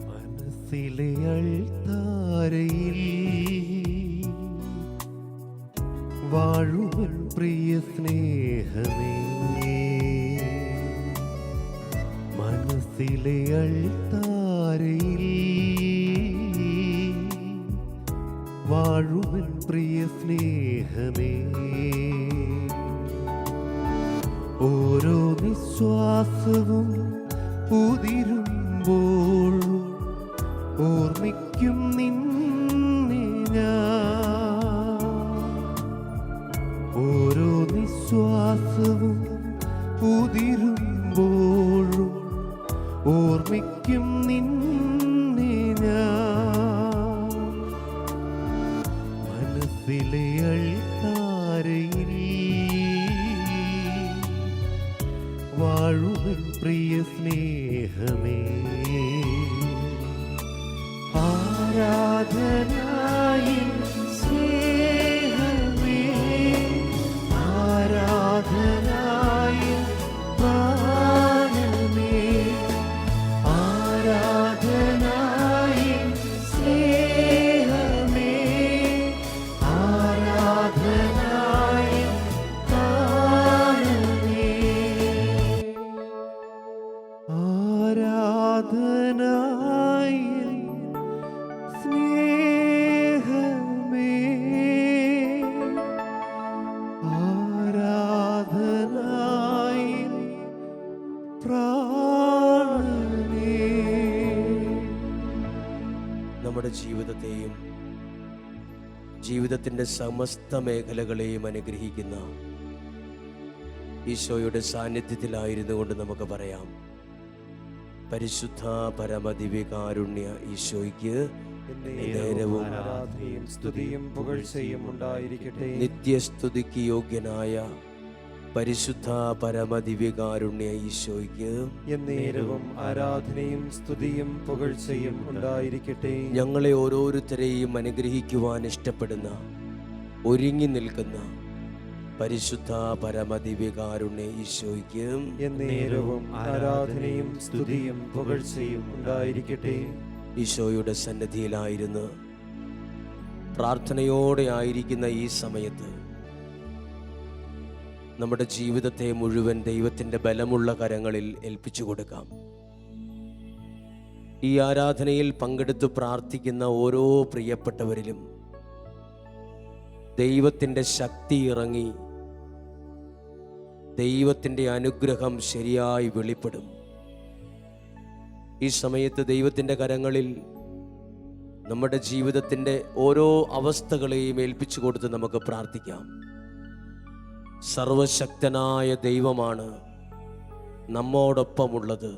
മനസ്സിലെ അൾത്താരയിൽ വാഴുവൻ പ്രിയ സ്നേഹമേ, മനസ്സിലെ അൾത്താരയിൽ വാഴുവൻ പ്രിയ സ്നേഹമേ, ഓരോ നിശ്വാസവും ഉതിരുമ്പോഴും ഓർമ്മിക്കും നിന്നെ ഞാൻ, ഓരോ നിശ്വാസവും ഉതിരുമ്പോഴും ഓർമ്മിക്കും നിന്നെ ഞാൻ, മനസ്സിലെ അൾത്താരയിൽ വാഴുവൻ പ്രിയ സ്നേഹമേ, ആരാധനായി സ്നേഹമേ, ആരാധനായി പ്രാണമേ, ആരാധനായി സ്നേഹമേ, ആരാധനായി പ്രാണമേ, ആരാധനായി സ്നേഹമേ, ആരാധനായി പ്രാണനേ. നമ്മുടെ ജീവിതത്തെയും ജീവിതത്തിൻ്റെ സമസ്ത മേഖലകളെയും അനുഗ്രഹിക്കുന്ന ഈശോയുടെ സാന്നിധ്യത്തിലായിരുന്നു കൊണ്ട് നമുക്ക് പറയാം, പരിശുദ്ധ പരമദിവ്യകാരുണ്യ ഈശോയ്ക്ക് നേരവും ആരാധനയും സ്തുതിയും പുകഴ്ചയും ഉണ്ടായിരിക്കട്ടെ. നിത്യസ്തുതിക്ക് യോഗ്യനായ പരിശുദ്ധ പരമദിവ്യകാരുണ്യ ഈശോയ്ക്ക് എന്നേരവും ആരാധനയും സ്തുതിയും പുകഴ്ചയും ഉണ്ടായിരിക്കട്ടെ. ഞങ്ങളെ ഓരോരുത്തരെയും അനുഗ്രഹിക്കുവാൻ ഇഷ്ടപ്പെടുന്ന ഒരുങ്ങി നിൽക്കുന്ന പരിശുദ്ധ പരമദിവ്യകാരുണ്യ ഈശോയ്ക്ക് എന്നേരവും ആരാധനയും സ്തുതിയും പുകഴ്ചയും ഉണ്ടായിരിക്കട്ടെ. ഈശോയുടെ സന്നിധിയിലായിരുന്ന് പ്രാർത്ഥനയോടെ ആയിരിക്കുന്ന ഈ സമയത്ത് നമ്മുടെ ജീവിതത്തെ മുഴുവൻ ദൈവത്തിൻ്റെ ബലമുള്ള കരങ്ങളിൽ ഏൽപ്പിച്ചു കൊടുക്കാം. ഈ ആരാധനയിൽ പങ്കെടുത്ത് പ്രാർത്ഥിക്കുന്ന ഓരോ പ്രിയപ്പെട്ടവരിലും ദൈവത്തിൻ്റെ ശക്തി ഇറങ്ങി ദൈവത്തിൻ്റെ അനുഗ്രഹം ശരിയായി വെളിപ്പെടും. ഈ സമയത്ത് ദൈവത്തിൻ്റെ കരങ്ങളിൽ നമ്മുടെ ജീവിതത്തിൻ്റെ ഓരോ അവസ്ഥകളെയും ഏൽപ്പിച്ചു കൊടുത്ത് നമുക്ക് പ്രാർത്ഥിക്കാം. സർവശക്തനായ ദൈവമാണ് നമ്മോടൊപ്പമുള്ളത്.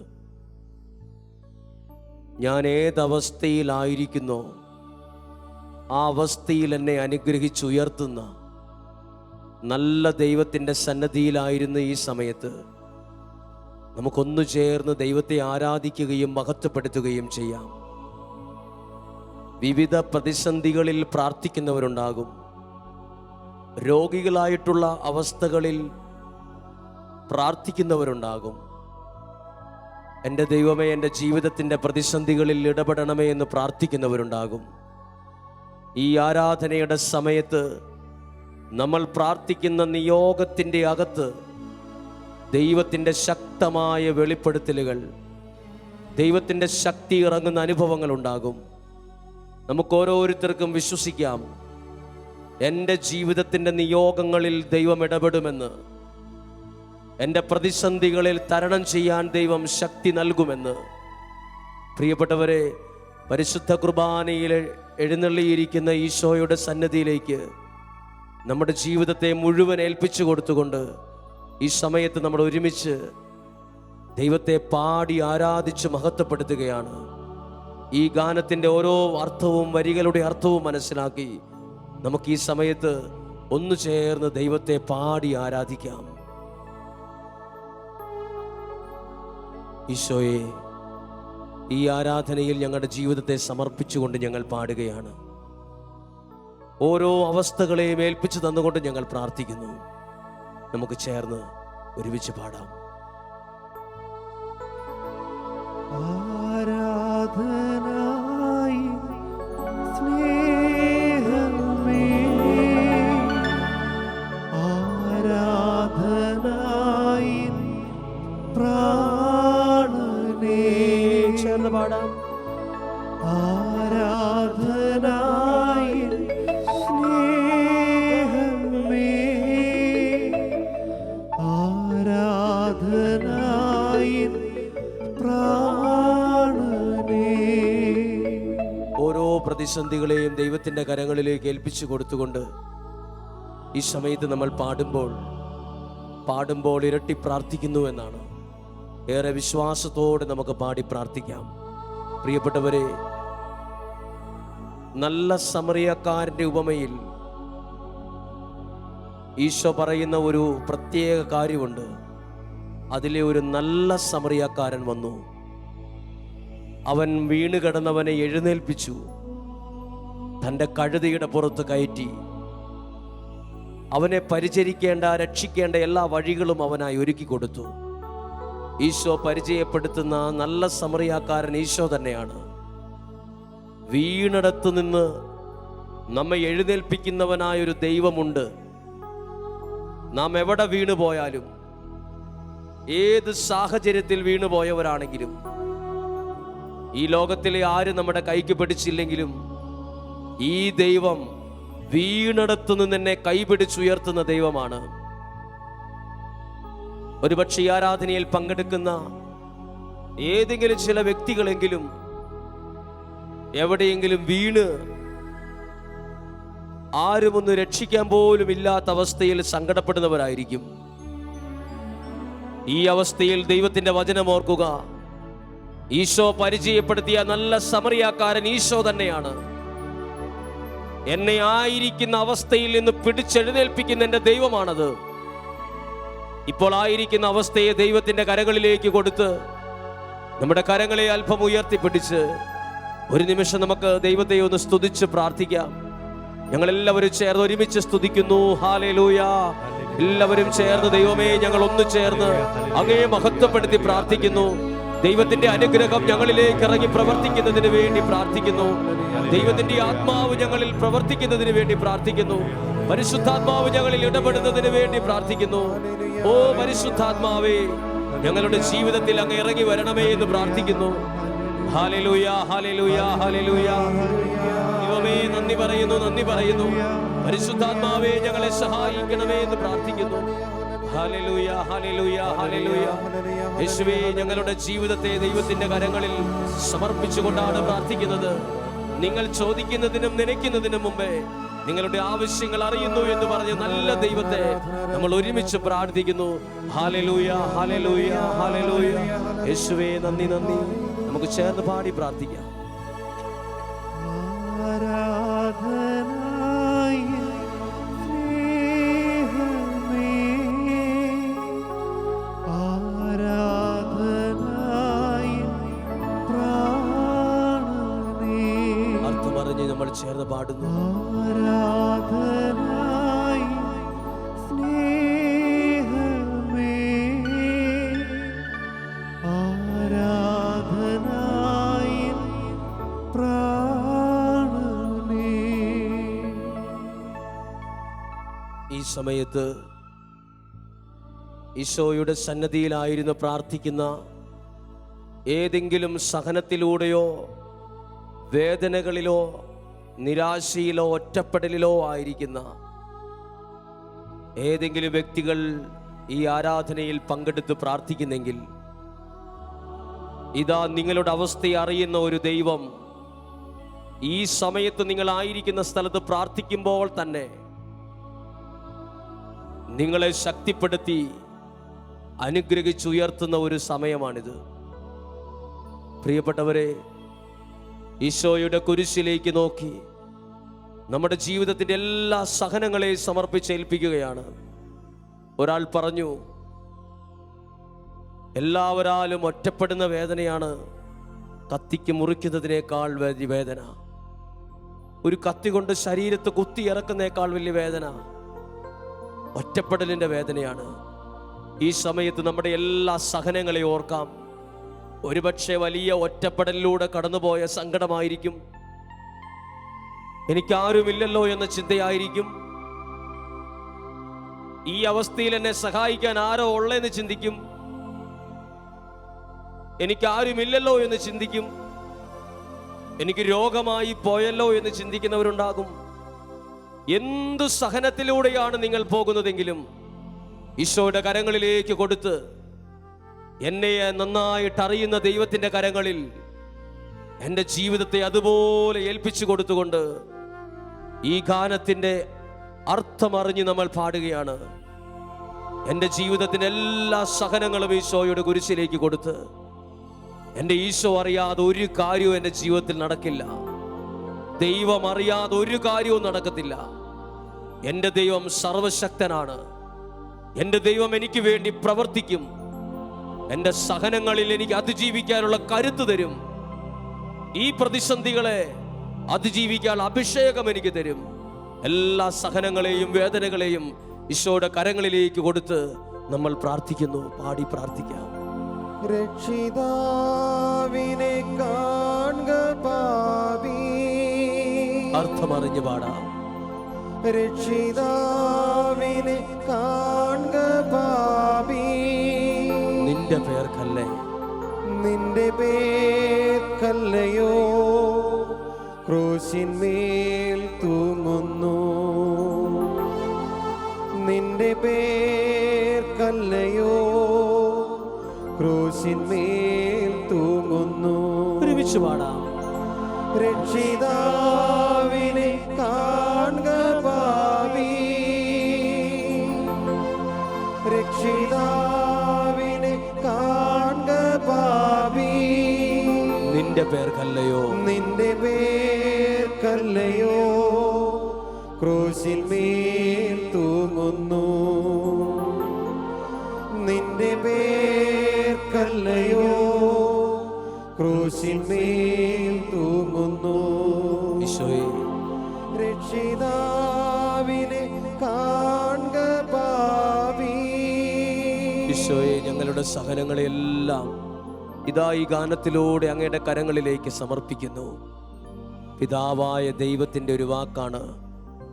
ഞാൻ ഏതവസ്ഥയിലായിരിക്കുന്നോ ആ അവസ്ഥയിൽ എന്നെ അനുഗ്രഹിച്ചുയർത്തുന്ന നല്ല ദൈവത്തിൻ്റെ സന്നദ്ധിയിലായിരുന്ന ഈ സമയത്ത് നമുക്കൊന്നു ചേർന്ന് ദൈവത്തെ ആരാധിക്കുകയും മഹത്വപ്പെടുത്തുകയും ചെയ്യാം. വിവിധ പ്രതിസന്ധികളിൽ പ്രാർത്ഥിക്കുന്നവരുണ്ടാകും. രോഗികളായിട്ടുള്ള അവസ്ഥകളിൽ പ്രാർത്ഥിക്കുന്നവരുണ്ടാകും. എൻ്റെ ദൈവമേ, എൻ്റെ ജീവിതത്തിൻ്റെ പ്രതിസന്ധികളിൽ ഇടപെടണമേ എന്ന് പ്രാർത്ഥിക്കുന്നവരുണ്ടാകും. ഈ ആരാധനയുടെ സമയത്ത് നമ്മൾ പ്രാർത്ഥിക്കുന്ന നിയോഗത്തിൻ്റെ അകത്ത് ദൈവത്തിൻ്റെ ശക്തമായ വെളിപ്പെടുത്തലുകൾ, ദൈവത്തിൻ്റെ ശക്തി ഇറങ്ങുന്ന അനുഭവങ്ങൾ ഉണ്ടാകും. നമുക്ക് ഓരോരുത്തർക്കും വിശ്വസിക്കാം, എൻ്റെ ജീവിതത്തിൻ്റെ നിയോഗങ്ങളിൽ ദൈവം ഇടപെടുമെന്ന്, എൻ്റെ പ്രതിസന്ധികളിൽ തരണം ചെയ്യാൻ ദൈവം ശക്തി നൽകുമെന്ന്. പ്രിയപ്പെട്ടവരെ, പരിശുദ്ധ കുർബാനയിൽ എഴുന്നള്ളിയിരിക്കുന്ന ഈശോയുടെ സന്നിധിയിലേക്ക് നമ്മുടെ ജീവിതത്തെ മുഴുവൻ ഏൽപ്പിച്ചു കൊടുത്തുകൊണ്ട് ഈ സമയത്ത് നമ്മൾ ഒരുമിച്ച് ദൈവത്തെ പാടി ആരാധിച്ച് മഹത്വപ്പെടുത്തുകയാണ്. ഈ ഗാനത്തിൻ്റെ ഓരോ അർത്ഥവും വരികളുടെ അർത്ഥവും മനസ്സിലാക്കി നമുക്ക് ഈ സമയത്ത് ഒന്നു ചേർന്ന് ദൈവത്തെ പാടി ആരാധിക്കാം. ഈശോയെ, ഈ ആരാധനയിൽ ഞങ്ങളുടെ ജീവിതത്തെ സമർപ്പിച്ചുകൊണ്ട് ഞങ്ങൾ പാടുകയാണ്. ഓരോ അവസ്ഥകളെയും ഏൽപ്പിച്ചു തന്നുകൊണ്ട് ഞങ്ങൾ പ്രാർത്ഥിക്കുന്നു. നമുക്ക് ചേർന്ന് ഒരുമിച്ച് പാടാം. ആരാധനായി സ്നേഹമേ, ആരാധനായി പ്രാണനേ. ചേർന്ന് പാടാം. ആരാധനായി സ്നേഹമേ, ആരാധനായി പ്രാണനേ. ഓരോ പ്രതിസന്ധികളെയും ദൈവത്തിൻ്റെ കരങ്ങളിലേക്ക് ഏൽപ്പിച്ചു കൊടുത്തുകൊണ്ട് ഈ സമയത്ത് നമ്മൾ പാടുമ്പോൾ ഇരട്ടി പ്രാർത്ഥിക്കുന്നു എന്നാണ്. ഏറെ വിശ്വാസത്തോടെ നമുക്ക് പാടി പ്രാർത്ഥിക്കാം. പ്രിയപ്പെട്ടവരെ, നല്ല സമറിയക്കാരൻ്റെ ഉപമയിൽ ഈശോ പറയുന്ന ഒരു പ്രത്യേക കാര്യമുണ്ട്. അതിലെ ഒരു നല്ല സമറിയക്കാരൻ വന്നു. അവൻ വീണ് കിടന്നവനെ എഴുന്നേൽപ്പിച്ചു, തൻ്റെ കഴുതയുടെ പുറത്ത് കയറ്റി അവനെ പരിചരിക്കേണ്ട, രക്ഷിക്കേണ്ട എല്ലാ വഴികളും അവനായി ഒരുക്കി കൊടുത്തു. ഈശോ പരിചയപ്പെടുത്തുന്ന നല്ല സമറിയാക്കാരൻ ഈശോ തന്നെയാണ്. വീണിടത്തു നിന്ന് നമ്മെ എഴുന്നേൽപ്പിക്കുന്നവനായൊരു ദൈവമുണ്ട്. നാം എവിടെ വീണു പോയാലും, ഏത് സാഹചര്യത്തിൽ വീണു പോയവരാണെങ്കിലും, ഈ ലോകത്തിലെ ആര് നമ്മുടെ കൈക്ക് പിടിച്ചില്ലെങ്കിലും ഈ ദൈവം വീണിടത്തു നിന്ന് എന്നെ കൈപിടിച്ചുയർത്തുന്ന ദൈവമാണ്. ഒരുപക്ഷെ ഈ ആരാധനയിൽ പങ്കെടുക്കുന്ന ഏതെങ്കിലും ചില വ്യക്തികളെങ്കിലും എവിടെയെങ്കിലും വീണ് ആരുമൊന്ന് രക്ഷിക്കാൻ പോലും ഇല്ലാത്ത അവസ്ഥയിൽ സങ്കടപ്പെടുന്നവരായിരിക്കും. ഈ അവസ്ഥയിൽ ദൈവത്തിന്റെ വചനം ഓർക്കുക. ഈശോ പരിചയപ്പെടുത്തിയ നല്ല സമറിയാക്കാരൻ ഈശോ തന്നെയാണ്. എന്നെ ആയിരിക്കുന്ന അവസ്ഥയിൽ നിന്ന് പിടിച്ചെഴുന്നേൽപ്പിക്കുന്ന എൻ്റെ ദൈവമാണത്. ഇപ്പോൾ ആയിരിക്കുന്ന അവസ്ഥയെ ദൈവത്തിന്റെ കരങ്ങളിലേക്ക് കൊടുത്ത് നമ്മുടെ കരങ്ങളെ അല്പം ഉയർത്തിപ്പിടിച്ച് ഒരു നിമിഷം നമുക്ക് ദൈവത്തെ ഒന്ന് സ്തുതിച്ച് പ്രാർത്ഥിക്കാം. ഞങ്ങളെല്ലാവരും ചേർന്ന് ഒരുമിച്ച് സ്തുതിക്കുന്നു. ഹല്ലേലൂയ. എല്ലാവരും ചേർന്ന് ദൈവമേ, ഞങ്ങൾ ഒന്ന് ചേർന്ന് അങ്ങേ മഹത്വപ്പെടുത്തി പ്രാർത്ഥിക്കുന്നു. ദൈവത്തിന്റെ അനുഗ്രഹം ഞങ്ങളിലേക്ക് ഇറങ്ങി പ്രവർത്തിക്കുന്നതിന് വേണ്ടി പ്രാർത്ഥിക്കുന്നു. ദൈവത്തിന്റെ ആത്മാവ് ഞങ്ങളിൽ പ്രവർത്തിക്കുന്നതിന് വേണ്ടി പ്രാർത്ഥിക്കുന്നു. പരിശുദ്ധാത്മാവ് ഞങ്ങളിൽ ഇടപെടുന്നതിന് വേണ്ടി പ്രാർത്ഥിക്കുന്നു. ഓ പരിശുദ്ധാത്മാവേ, ഞങ്ങളുടെ ജീവിതത്തിൽ അങ്ങ് ഇറങ്ങി വരണമേ എന്ന് പ്രാർത്ഥിക്കുന്നു. Hallelujah, hallelujah, hallelujah. ദൈവമേ, നന്ദി പറയുന്നു. പരിശുദ്ധാത്മാവേ, ഞങ്ങളെ സഹായിക്കണമേ എന്ന് പ്രാർത്ഥിക്കുന്നു. Hallelujah, hallelujah, hallelujah. യേശുവേ, ഞങ്ങളുടെ ജീവിതത്തെ ദൈവത്തിന്റെ കരങ്ങളിൽ സമർപ്പിച്ചുകൊണ്ടാണ് പ്രാർത്ഥിക്കുന്നത്. നിങ്ങൾ ചോദിക്കുന്നതിനും നനയ്ക്കുന്നതിനും മുമ്പേ നിങ്ങളുടെ ആവശ്യങ്ങൾ അറിയുന്നു എന്ന് പറഞ്ഞ നല്ല ദൈവത്തെ നമ്മൾ ഒരുമിച്ച് പ്രാർത്ഥിക്കുന്നു. Hallelujah, hallelujah, hallelujah. യേശുവേ, നന്ദി. നമുക്ക് ചേർന്ന് പാടി പ്രാർത്ഥിക്കാം. ആരാധനായി സ്നേഹമേ, ആരാധനായി പ്രാണനേ. അർത്ഥമറിഞ്ഞ് നമ്മൾ ചേർന്ന് പാടുന്നു. ആരാധനായി സ്നേഹമേ, ആരാധനായി പ്രാണനേ. ഈ സമയത്ത് ഈശോയുടെ സന്നദ്ധിയിലായിരുന്നു പ്രാർത്ഥിക്കുന്ന ഏതെങ്കിലും സഹനത്തിലൂടെയോ വേദനകളിലോ നിരാശയിലോ ഒറ്റപ്പെടലിലോ ആയിരിക്കുന്ന ഏതെങ്കിലും വ്യക്തികൾ ഈ ആരാധനയിൽ പങ്കെടുത്ത് പ്രാർത്ഥിക്കുന്നെങ്കിൽ ഇതാ നിങ്ങളുടെ അവസ്ഥയെ അറിയുന്ന ഒരു ദൈവം ഈ സമയത്ത് നിങ്ങളായിരിക്കുന്ന സ്ഥലത്ത് പ്രാർത്ഥിക്കുമ്പോൾ തന്നെ നിങ്ങളെ ശക്തിപ്പെടുത്തി അനുഗ്രഹിച്ചുയർത്തുന്ന ഒരു സമയമാണിത്. പ്രിയപ്പെട്ടവരെ, ഈശോയുടെ കുരിശിലേക്ക് നോക്കി നമ്മുടെ ജീവിതത്തിൻ്റെ എല്ലാ സഹനങ്ങളെയും സമർപ്പിച്ചേൽപ്പിക്കുകയാണ്. ഒരാൾ പറഞ്ഞു, എല്ലാവരാലും ഒറ്റപ്പെടുന്ന വേദനയാണ് കത്തിക്ക് മുറിക്കുന്നതിനേക്കാൾ വലിയ വേദന. ഒരു കത്തി കൊണ്ട് ശരീരത്ത് കുത്തി ഇറക്കുന്നേക്കാൾ വലിയ വേദന ഒറ്റപ്പെടലിൻ്റെ വേദനയാണ്. ഈ സമയത്ത് നമ്മുടെ എല്ലാ സഹനങ്ങളെയും ഓർക്കാം. ഒരുപക്ഷെ വലിയ ഒറ്റപ്പെടലിലൂടെ കടന്നുപോയ സങ്കടമായിരിക്കും, എനിക്കാരുമില്ലല്ലോ എന്ന ചിന്തയായിരിക്കും, ഈ അവസ്ഥയിൽ എന്നെ സഹായിക്കാൻ ആരോ ഉള്ളെന്ന് ചിന്തിക്കും, എനിക്കാരുമില്ലല്ലോ എന്ന് ചിന്തിക്കും, എനിക്ക് രോഗമായി പോയല്ലോ എന്ന് ചിന്തിക്കുന്നവരുണ്ടാകും. എന്തു സഹനത്തിലൂടെയാണ് നിങ്ങൾ പോകുന്നതെങ്കിലും ഈശോയുടെ കരങ്ങളിലേക്ക് കൊടുത്ത്, എന്നെ നന്നായിട്ട് അറിയുന്ന ദൈവത്തിൻ്റെ കരങ്ങളിൽ എൻ്റെ ജീവിതത്തെ അതുപോലെ ഏൽപ്പിച്ചു കൊടുത്തുകൊണ്ട് ഈ ഗാനത്തിൻ്റെ അർത്ഥമറിഞ്ഞ് നമ്മൾ പാടുകയാണ്. എൻ്റെ ജീവിതത്തിൻ്റെ എല്ലാ സഹനങ്ങളും ഈശോയുടെ കുരിശിലേക്ക് കൊടുത്ത്, എൻ്റെ ഈശോ അറിയാതെ ഒരു കാര്യവും എൻ്റെ ജീവിതത്തിൽ നടക്കില്ല, ദൈവം അറിയാതെ ഒരു കാര്യവും നടക്കത്തില്ല. എൻ്റെ ദൈവം സർവശക്തനാണ്, എൻ്റെ ദൈവം എനിക്ക് വേണ്ടി പ്രവർത്തിക്കും, എൻ്റെ സഹനങ്ങളിൽ എനിക്ക് അതിജീവിക്കാനുള്ള കരുത്ത് തരും, ഈ പ്രതിസന്ധികളെ അതിജീവിക്കാൻ അഭിഷേകം എനിക്ക് തരും. എല്ലാ സഹനങ്ങളെയും വേദനകളെയും ഈശോയുടെ കരങ്ങളിലേക്ക് കൊടുത്ത് നമ്മൾ പ്രാർത്ഥിക്കുന്നു. പാടി പ്രാർത്ഥിക്കാം. രക്ഷിതാവിനെ കാൺക പാപി, അർത്ഥമറിഞ്ഞ് പാടാം. രക്ഷിതാവിനെ കാൺക പാപി, നിന്റെ പേർക്കല്ലേ, നിന്റെ പേർക്കല്ലയോ ക്രൂശിന്മേൽ തൂങ്ങുന്നു, നിന്റെ പേർക്കല്ലയോ ക്രൂശിന്മേൽ തൂങ്ങുന്നു. ഒരുമിച്ച് പാടാം. രക്ഷിതാവിനെ കാൺക പാപി, രക്ഷിതാവിനെ കാൺക പാപി, നിന്റെ പേർക്കല്ലയോ, നിന്റെ പേർക്കല്ലയോ ക്രൂശിന്മേൽ തൂങ്ങുന്നു, നിന്റെ പേർക്കല്ലയോ ക്രൂശിന്മേൽ തൂങ്ങുന്നു. ഈശോയെ, രക്ഷിതാവിനെ കാൺക പാപി. ഈശോയെ, ഞങ്ങളുടെ സഹനങ്ങളെല്ലാം ഇതാ ഈ ഗാനത്തിലൂടെ അങ്ങയുടെ കരങ്ങളിലേക്ക് സമർപ്പിക്കുന്നു. പിതാവായ ദൈവത്തിൻ്റെ ഒരു വാക്കാണ്,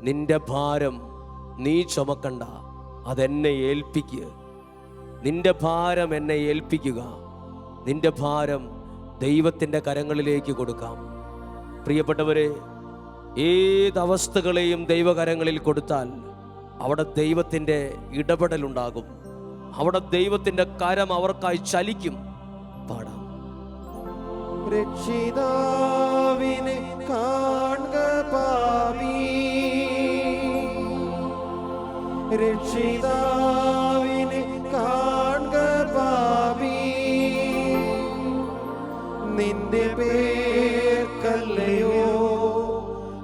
നിന്റെ ഭാരം നീ ചുമക്കണ്ട, അതെന്നെ ഏൽപ്പിക്കുക. നിന്റെ ഭാരം എന്നെ ഏൽപ്പിക്കുക. നിന്റെ ഭാരം ദൈവത്തിൻ്റെ കരങ്ങളിലേക്ക് കൊടുക്കാം. പ്രിയപ്പെട്ടവരെ, ഏതവസ്ഥകളെയും ദൈവകരങ്ങളിൽ കൊടുത്താൽ അവിടെ ദൈവത്തിൻ്റെ ഇടപെടലുണ്ടാകും, അവിടെ ദൈവത്തിൻ്റെ കരം അവർക്കായി ചലിക്കും. പാടാം. രക്ഷിതാവിനെ കാൺക പാപി, രക്ഷിതാവിനെ കാൺക പാപി, നിന്റെ പേർക്കല്ലയോ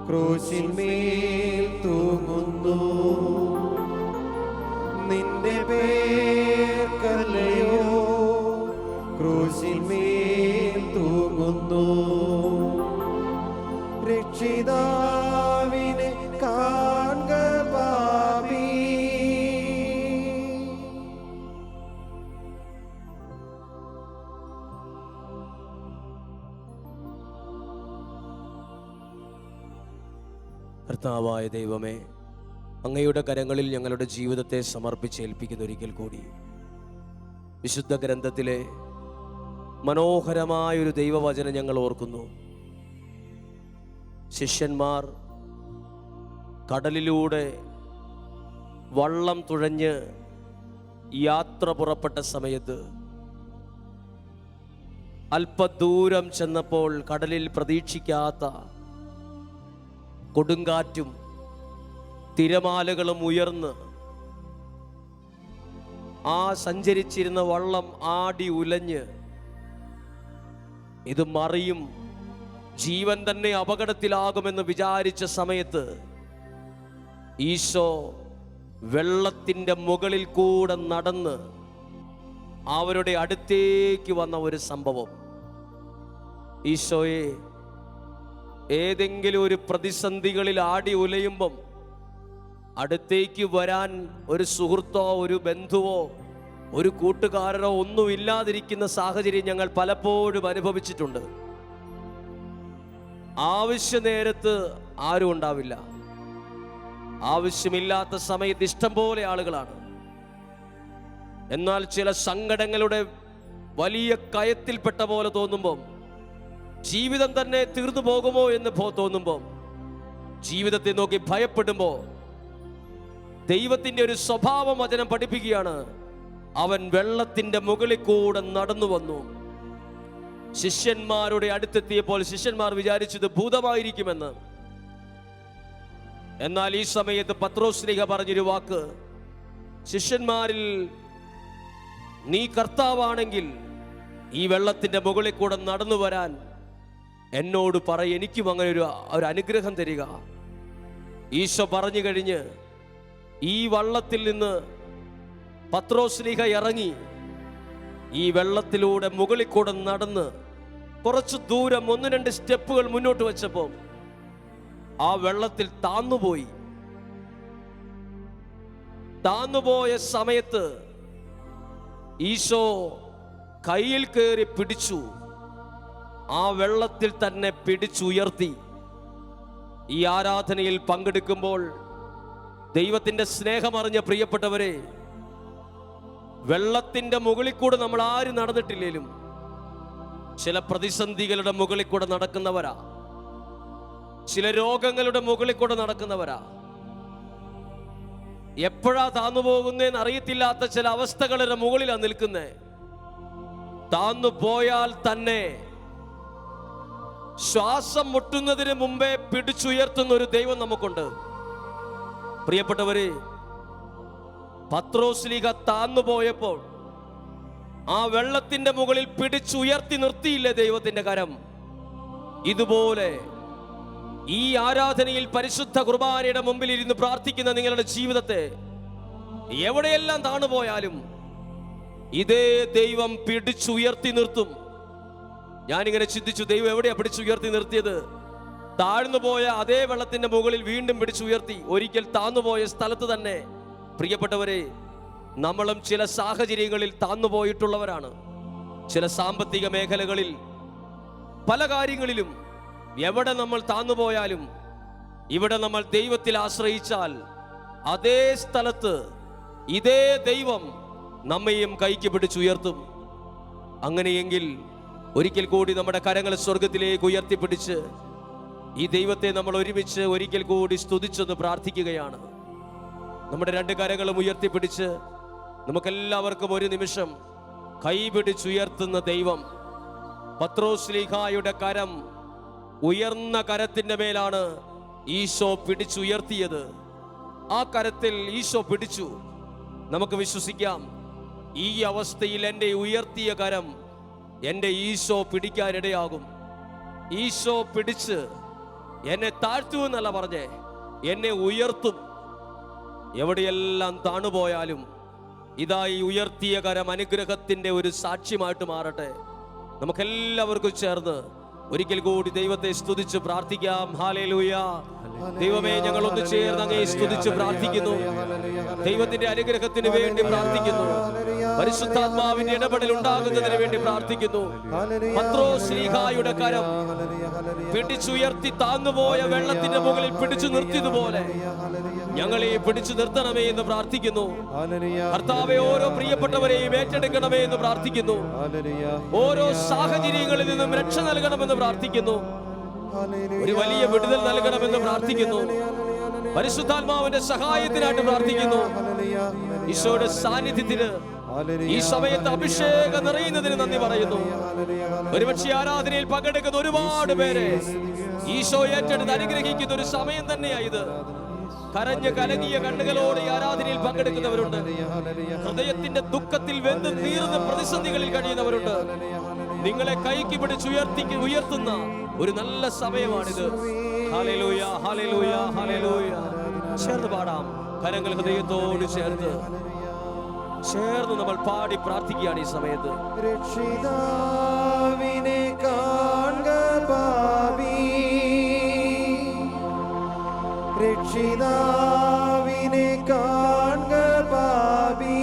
ക്രൂശിന്മേൽ തൂങ്ങുന്നു, നിന്റെ പേർക്കല്ലയോ ക്രൂശിന്മേൽ തൂങ്ങുന്നു. രക്ഷിതാവിനെ കാൺക പാപി. കർത്താവായ ദൈവമേ, അങ്ങയുടെ കരങ്ങളിൽ ഞങ്ങളുടെ ജീവിതത്തെ സമർപ്പിച്ചേൽപ്പിക്കുന്ന ഒരിക്കൽ കൂടി വിശുദ്ധ ഗ്രന്ഥത്തിലെ മനോഹരമായൊരു ദൈവവചനം ഞങ്ങൾ ഓർക്കുന്നു. ശിഷ്യന്മാർ കടലിലൂടെ വള്ളം തുഴഞ്ഞ് യാത്ര പുറപ്പെട്ട സമയത്ത് അല്പദൂരം ചെന്നപ്പോൾ കടലിൽ പ്രതീക്ഷിക്കാത്ത കൊടുങ്കാറ്റും തിരമാലകളും ഉയർന്ന് ആ സഞ്ചരിച്ചിരുന്ന വള്ളം ആടി ഉലഞ്ഞ് ഇത് മറിയും, ജീവൻ തന്നെ അപകടത്തിലാകുമെന്ന് വിചാരിച്ച സമയത്ത് ഈശോ വെള്ളത്തിൻ്റെ മുകളിൽ കൂടെ നടന്ന് അവരുടെ അടുത്തേക്ക് വന്ന ഒരു സംഭവം. ഈശോയെ ഏതെങ്കിലും ഒരു പ്രതിസന്ധികളിൽ ആടി ഉലയുമ്പം അടുത്തേക്ക് വരാൻ ഒരു സുഹൃത്തോ ഒരു ബന്ധുവോ ഒരു കൂട്ടുകാരനോ ഒന്നുമില്ലാതിരിക്കുന്ന സാഹചര്യം ഞങ്ങൾ പലപ്പോഴും അനുഭവിച്ചിട്ടുണ്ട്. ആവശ്യ നേരത്ത് ആരും ഉണ്ടാവില്ല, ആവശ്യമില്ലാത്ത സമയത്ത് ഇഷ്ടം പോലെ ആളുകളാണ്. എന്നാൽ ചില സങ്കടങ്ങളുടെ വലിയ കയത്തിൽപ്പെട്ട പോലെ തോന്നുമ്പം, ജീവിതം തന്നെ തീർന്നു പോകുമോ എന്ന് തോന്നുമ്പോൾ, ജീവിതത്തെ നോക്കി ഭയപ്പെടുമ്പോൾ, ദൈവത്തിന്റെ ഒരു സ്വഭാവം വചനം പഠിപ്പിക്കുകയാണ്. അവൻ വെള്ളത്തിന്റെ മുകളിൽ കൂടെ നടന്നു വന്നു. ശിഷ്യന്മാരുടെ അടുത്തെത്തിയപ്പോൾ ശിഷ്യന്മാർ വിചാരിച്ചത് ഭൂതമായിരിക്കുമെന്ന്. എന്നാൽ ഈ സമയത്ത് പത്രോസ് ശ്ലീഹ പറഞ്ഞൊരു വാക്ക്, ശിഷ്യന്മാരിൽ നീ കർത്താവാണെങ്കിൽ ഈ വെള്ളത്തിന്റെ മുകളിൽ കൂടെ നടന്നു വരാൻ എന്നോട് പറ, എനിക്കും അങ്ങനെ ഒരു അനുഗ്രഹം തരിക. ഈശോ പറഞ്ഞു കഴിഞ്ഞ് ഈ വള്ളത്തിൽ നിന്ന് പത്രോസ് ശ്ലീഹ ഇറങ്ങി ഈ വെള്ളത്തിലൂടെ മുകളിൽ കൂടെ നടന്ന് കുറച്ച് ദൂരം 1-2 സ്റ്റെപ്പുകൾ മുന്നോട്ട് വെച്ചപ്പോൾ ആ വെള്ളത്തിൽ താന്നുപോയി. താന്നുപോയ സമയത്ത് ഈശോ കയ്യിൽ കയറി പിടിച്ചു, ആ വെള്ളത്തിൽ തന്നെ പിടിച്ചുയർത്തി. ഈ ആരാധനയിൽ പങ്കെടുക്കുമ്പോൾ ദൈവത്തിന്റെ സ്നേഹമറിഞ്ഞ പ്രിയപ്പെട്ടവരെ, വെള്ളത്തിന്റെ മുകളിൽ കൂടെ നമ്മൾ ആരും നടന്നിട്ടില്ലേലും ചില പ്രതിസന്ധികളുടെ മുകളിൽ കൂടെ നടക്കുന്നവരാ, ചില രോഗങ്ങളുടെ മുകളിൽ കൂടെ നടക്കുന്നവരാ, എപ്പോഴാ താന്നു പോകുന്നതെന്ന് അറിയത്തില്ലാത്ത ചില അവസ്ഥകളുടെ മുകളിലാണ് നിൽക്കുന്നേ. താന്നു പോയാൽ തന്നെ ശ്വാസം മുട്ടുന്നതിന് മുമ്പേ പിടിച്ചുയർത്തുന്ന ഒരു ദൈവം നമുക്കുണ്ട്. പ്രിയപ്പെട്ടവരെ, പത്രോസ് ശ്ലീഹ താന്നു പോയപ്പോൾ ആ വെള്ളത്തിന്റെ മുകളിൽ പിടിച്ചുയർത്തി നിർത്തിയില്ലേ ദൈവത്തിന്റെ കരം? ഇതുപോലെ ഈ ആരാധനയിൽ പരിശുദ്ധ കുർബാനയുടെ മുമ്പിൽ ഇരുന്ന് പ്രാർത്ഥിക്കുന്ന നിങ്ങളുടെ ജീവിതത്തെ എവിടെയെല്ലാം താണുപോയാലും ഇതേ ദൈവം പിടിച്ചുയർത്തി നിർത്തും. ഞാനിങ്ങനെ ചിന്തിച്ചു, ദൈവം എവിടെയാ പിടിച്ചുയർത്തി നിർത്തിയത്? താഴ്ന്നു പോയ അതേ വെള്ളത്തിന്റെ മുകളിൽ വീണ്ടും പിടിച്ചുയർത്തി. ഒരിക്കൽ താന്നുപോയ സ്ഥലത്ത് തന്നെ. പ്രിയപ്പെട്ടവരെ, നമ്മളും ചില സാഹചര്യങ്ങളിൽ താന്നുപോയിട്ടുള്ളവരാണ്. ചില സാമ്പത്തിക മേഖലകളിൽ, പല കാര്യങ്ങളിലും എവിടെ നമ്മൾ താന്നുപോയാലും ഇവിടെ നമ്മൾ ദൈവത്തിൽ ആശ്രയിച്ചാൽ അതേ സ്ഥലത്ത് ഇതേ ദൈവം നമ്മയും കൈക്ക് പിടിച്ചുയർത്തും. അങ്ങനെയെങ്കിൽ ഒരിക്കൽ കൂടി നമ്മുടെ കരങ്ങൾ സ്വർഗത്തിലേക്ക് ഉയർത്തിപ്പിടിച്ച് ഈ ദൈവത്തെ നമ്മൾ ഒരുമിച്ച് ഒരിക്കൽ കൂടി സ്തുതിച്ചൊന്ന് പ്രാർത്ഥിക്കുകയാണ്. നമ്മുടെ 2 കരങ്ങളും ഉയർത്തിപ്പിടിച്ച് നമുക്കെല്ലാവർക്കും ഒരു നിമിഷം കൈപിടിച്ചുയർത്തുന്ന ദൈവം. പത്രോസ് ശ്ലീഹായുടെ കരം, ഉയർന്ന കരത്തിന്റെ മേലാണ് ഈശോ പിടിച്ചുയർത്തിയത്. ആ കരത്തിൽ ഈശോ പിടിച്ചു. നമുക്ക് വിശ്വസിക്കാം, ഈ അവസ്ഥയിൽ എൻ്റെ ഉയർത്തിയ കരം എൻ്റെ ഈശോ പിടിക്കാനിടയാകും. ഈശോ പിടിച്ച് എന്നെ താഴ്ത്തു എന്നല്ല പറഞ്ഞേ, എന്നെ ഉയർത്തും. എവിടെയെല്ലാം താണുപോയാലും ഇതാ ഈ ഉയർത്തിയ കരം അനുഗ്രഹത്തിന്റെ ഒരു സാക്ഷ്യമായിട്ട് മാറട്ടെ. നമുക്കെല്ലാവർക്കും ചേർന്ന് ഒരിക്കൽ കൂടി ദൈവത്തെ സ്തുതിച്ച് പ്രാർത്ഥിക്കാം. ഹല്ലേലൂയ. ദൈവമേ, ഞങ്ങൾ ഒന്ന് ചേർന്ന് അങ്ങയെ സ്തുതിച്ച് പ്രാർത്ഥിക്കുന്നു. ദൈവത്തിന്റെ അനുഗ്രഹത്തിന് വേണ്ടി പ്രാർത്ഥിക്കുന്നു. പരിശുദ്ധാത്മാവിന്റെ ഇടപെടൽ ഉണ്ടാകുന്നതിന് വേണ്ടി പ്രാർത്ഥിക്കുന്നു. പത്രോസ് ശ്ലീഹായുടെ കരം പിടിച്ചുയർത്തി താന്നുപോയ വെള്ളത്തിന്റെ മുകളിൽ പിടിച്ചു നിർത്തിയതുപോലെ ഞങ്ങളെ പിടിച്ചു നിർത്തണമേ എന്ന് പ്രാർത്ഥിക്കുന്നു. കർത്താവെ, ഓരോ പ്രിയപ്പെട്ടവരെയും ഏറ്റെടുക്കണമേ എന്ന് പ്രാർത്ഥിക്കുന്നു. ഓരോ സാഹചര്യങ്ങളിൽ നിന്നും രക്ഷ നൽകണമെന്ന് പ്രാർത്ഥിക്കുന്നു. ഒരു വലിയ വിടുതൽ നൽകണമെന്ന് പ്രാർത്ഥിക്കുന്നു. പരിശുദ്ധാത്മാവിന്റെ സഹായത്തിനായിട്ട് പ്രാർത്ഥിക്കുന്നു. ഈശോയുടെ സാന്നിധ്യത്തിന് ഈ സമയത്ത് അഭിഷേകം നിറയുന്നതിന് നന്ദി പറയുന്നു. ഒരുപക്ഷെ ആരാധനയിൽ പങ്കെടുക്കുന്ന ഒരുപാട് പേരെ ഈശോ ഏറ്റെടുത്ത് അനുഗ്രഹിക്കുന്ന ഒരു സമയം തന്നെയായത്. കരഞ്ഞ് കലങ്ങിയ കണ്ണുകളോടെ ഈ ആരാധനയിൽ പങ്കെടുക്കുന്നവരുണ്ട്. ഹൃദയത്തിന്റെ ദുഃഖത്തിൽ വെന്ത് നീറുന്ന പ്രതിസന്ധികളിൽ കഴിയുന്നവരുണ്ട്. നിങ്ങളെ കൈക്ക് പിടിച്ച് ഉയർത്തുന്ന ഒരു നല്ല സമയമാണിത്. Hallelujah, hallelujah, hallelujah. ചേർന്ന് പാടാം. കരങ്ങൾ ഹൃദയത്തോട് ചേർന്ന് നമ്മൾ പാടി പ്രാർത്ഥിക്കുകയാണ് ഈ സമയത്ത്. രക്ഷിതാവിനെ കാൺക പാപി, രക്ഷിതാവിനെ കാൺക പാപി,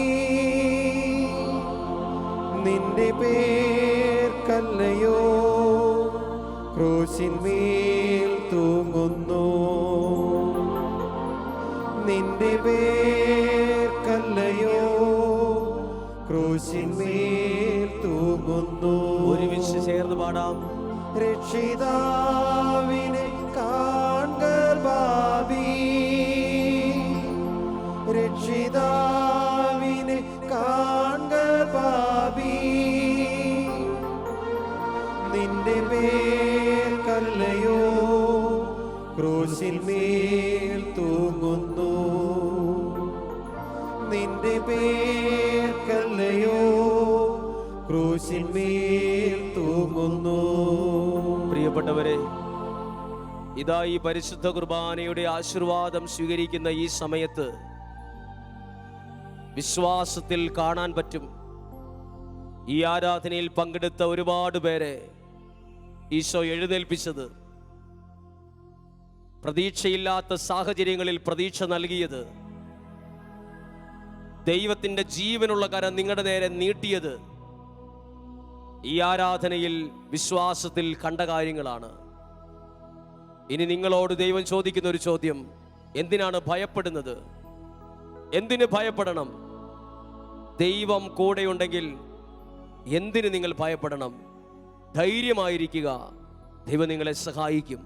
നിന്റെ പേർക്കല്ലയോ ക്രൂശിന്മേൽ തൂങ്ങുന്നു, നിന്റെ പേർക്കല്ലയോ ക്രൂശിന്മേൽ തൂങ്ങുന്നു. ഒരുമിച്ച് ചേർന്ന് പാടാം. രക്ഷിതാവിനെ കാൺക പാപി, രക്ഷിതാവിനെ കാൺക പാപി, നിന്റെ പേർക്കല്ലയോ ക്രൂശിന്മേൽ തൂങ്ങുന്നു, നിന്റെ പേർക്കല്ലയോ ക്രൂശിന്മേൽ തൂങ്ങുന്നു. പ്രിയപ്പെട്ടവരെ, ഇതാ ഈ പരിശുദ്ധ കുർബാനയുടെ ആശീർവാദം സ്വീകരിക്കുന്ന ഈ സമയത്ത് വിശ്വാസത്തിൽ കാണാൻ പറ്റും. ഈ ആരാധനയിൽ പങ്കെടുത്ത ഒരുപാട് പേരെ ഈശോ എഴുന്നേൽപ്പിച്ചത്, പ്രതീക്ഷയില്ലാത്ത സാഹചര്യങ്ങളിൽ പ്രതീക്ഷ നൽകിയത്, ദൈവത്തിന്റെ ജീവനുള്ള കരം നിങ്ങളുടെ നേരെ നീട്ടിയത് ഈ ആരാധനയിൽ വിശ്വാസത്തിൽ കണ്ട കാര്യങ്ങളാണ്. ഇനി നിങ്ങളോട് ദൈവം ചോദിക്കുന്ന ഒരു ചോദ്യം: എന്തിനാണ് ഭയപ്പെടുന്നത്? എന്തിന് ഭയപ്പെടണം? ദൈവം കൂടെയുണ്ടെങ്കിൽ എന്തിന് നിങ്ങൾ ഭയപ്പെടണം? ധൈര്യമായിരിക്കുക, ദൈവം നിങ്ങളെ സഹായിക്കും.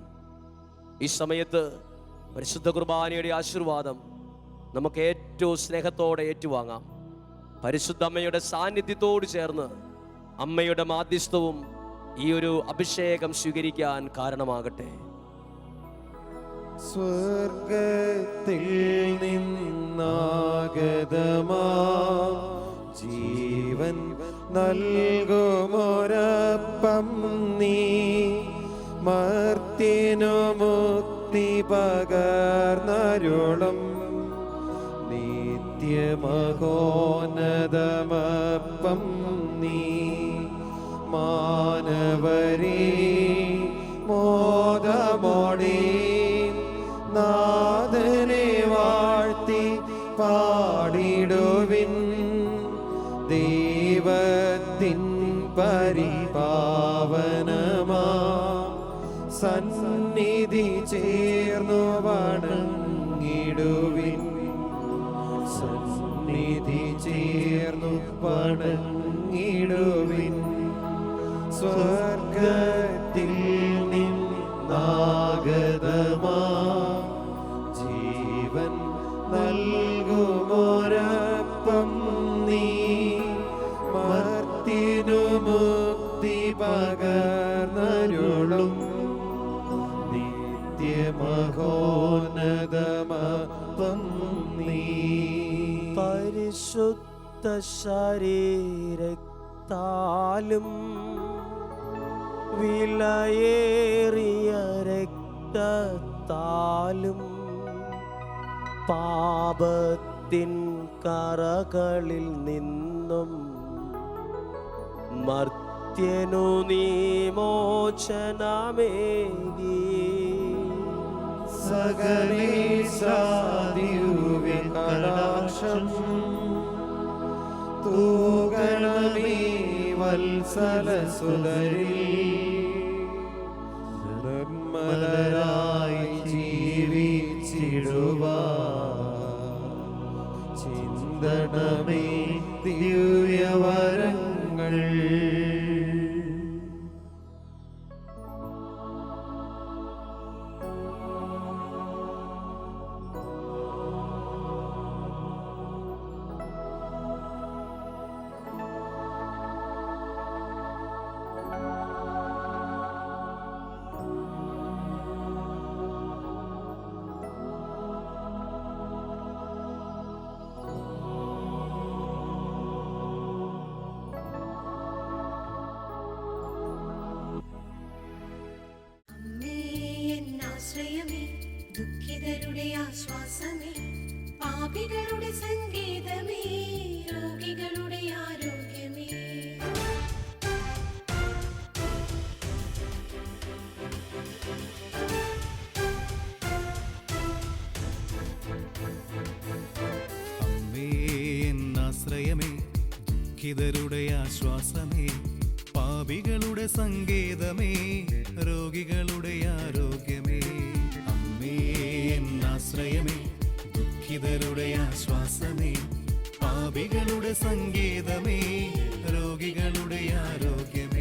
ഈ സമയത്ത് പരിശുദ്ധ കുർബാനയുടെ ആശീർവാദം നമുക്ക് ഏറ്റവും സ്നേഹത്തോടെ ഏറ്റുവാങ്ങാം. പരിശുദ്ധ അമ്മയുടെ സാന്നിധ്യത്തോട് ചേർന്ന് അമ്മയുടെ മാധ്യസ്ഥവും ഈ ഒരു അഭിഷേകം സ്വീകരിക്കാൻ കാരണമാകട്ടെ. സ്വർഗത്തിൽ നിന്നാഗതമാ ജീവൻ നൽകുമൊരപ്പം നീ, മർത്യനു മുക്തി പകർന്നരുളും നിത്യമഹോന്നതമപ്പം നീ, മാനവരേ മോദമോടെ നാഥനെ വാഴ്ത്തി പാടിടുവിൻ, ദൈവത്തിൻ പരിപാവനമാ സന്നിധി ചേർന്നു വണങ്ങിടുവിൻ, സന്നിധി ചേർന്നു വണങ്ങിടുവിൻ. സ്വർഗത്തിൽ നിന്നാഗതമാ ജീവൻ നൽകുമൊരപ്പം നീ, മർത്യനു മുക്തി പകർന്നരുളും നിത്യമഹോന്നതമപ്പം നീ. പരിശുദ്ധ ശരീരത്താലും വിലയേറിയ രക്തത്താലും പാപത്തിൻ കറകളിൽ നിന്നും മർത്യനു നീ മോചനമേകി. സകലേശാദിവ്യകടാക്ഷം തൂകണമേ വത്സലസുതരിൽ, നിർമ്മലരായി ജീവിച്ചിടുവാൻ ചിന്തണമേ ദിവ്യവരങ്ങൾ. എന്നാശ്രയമേ, ദുഃഖിതരുടെ ആശ്വാസമേ, പാപികളുടെ സംഗീതമേ, രോഗികളുടെ ആരോഗ്യമേ. അമ്മേ എന്നാശ്രയമേ, ദുഃഖിതരുടെ ആശ്വാസമേ, പാപികളുടെ സങ്കേതമേ, രോഗികളുടെ ആരോഗ്യമേ. അമ്മേ എന്നാശ്രയമേ, ദുഃഖിതരുടെ ആശ്വാസമേ, പാപികളുടെ സങ്കേതമേ, രോഗികളുടെ ആരോഗ്യമേ.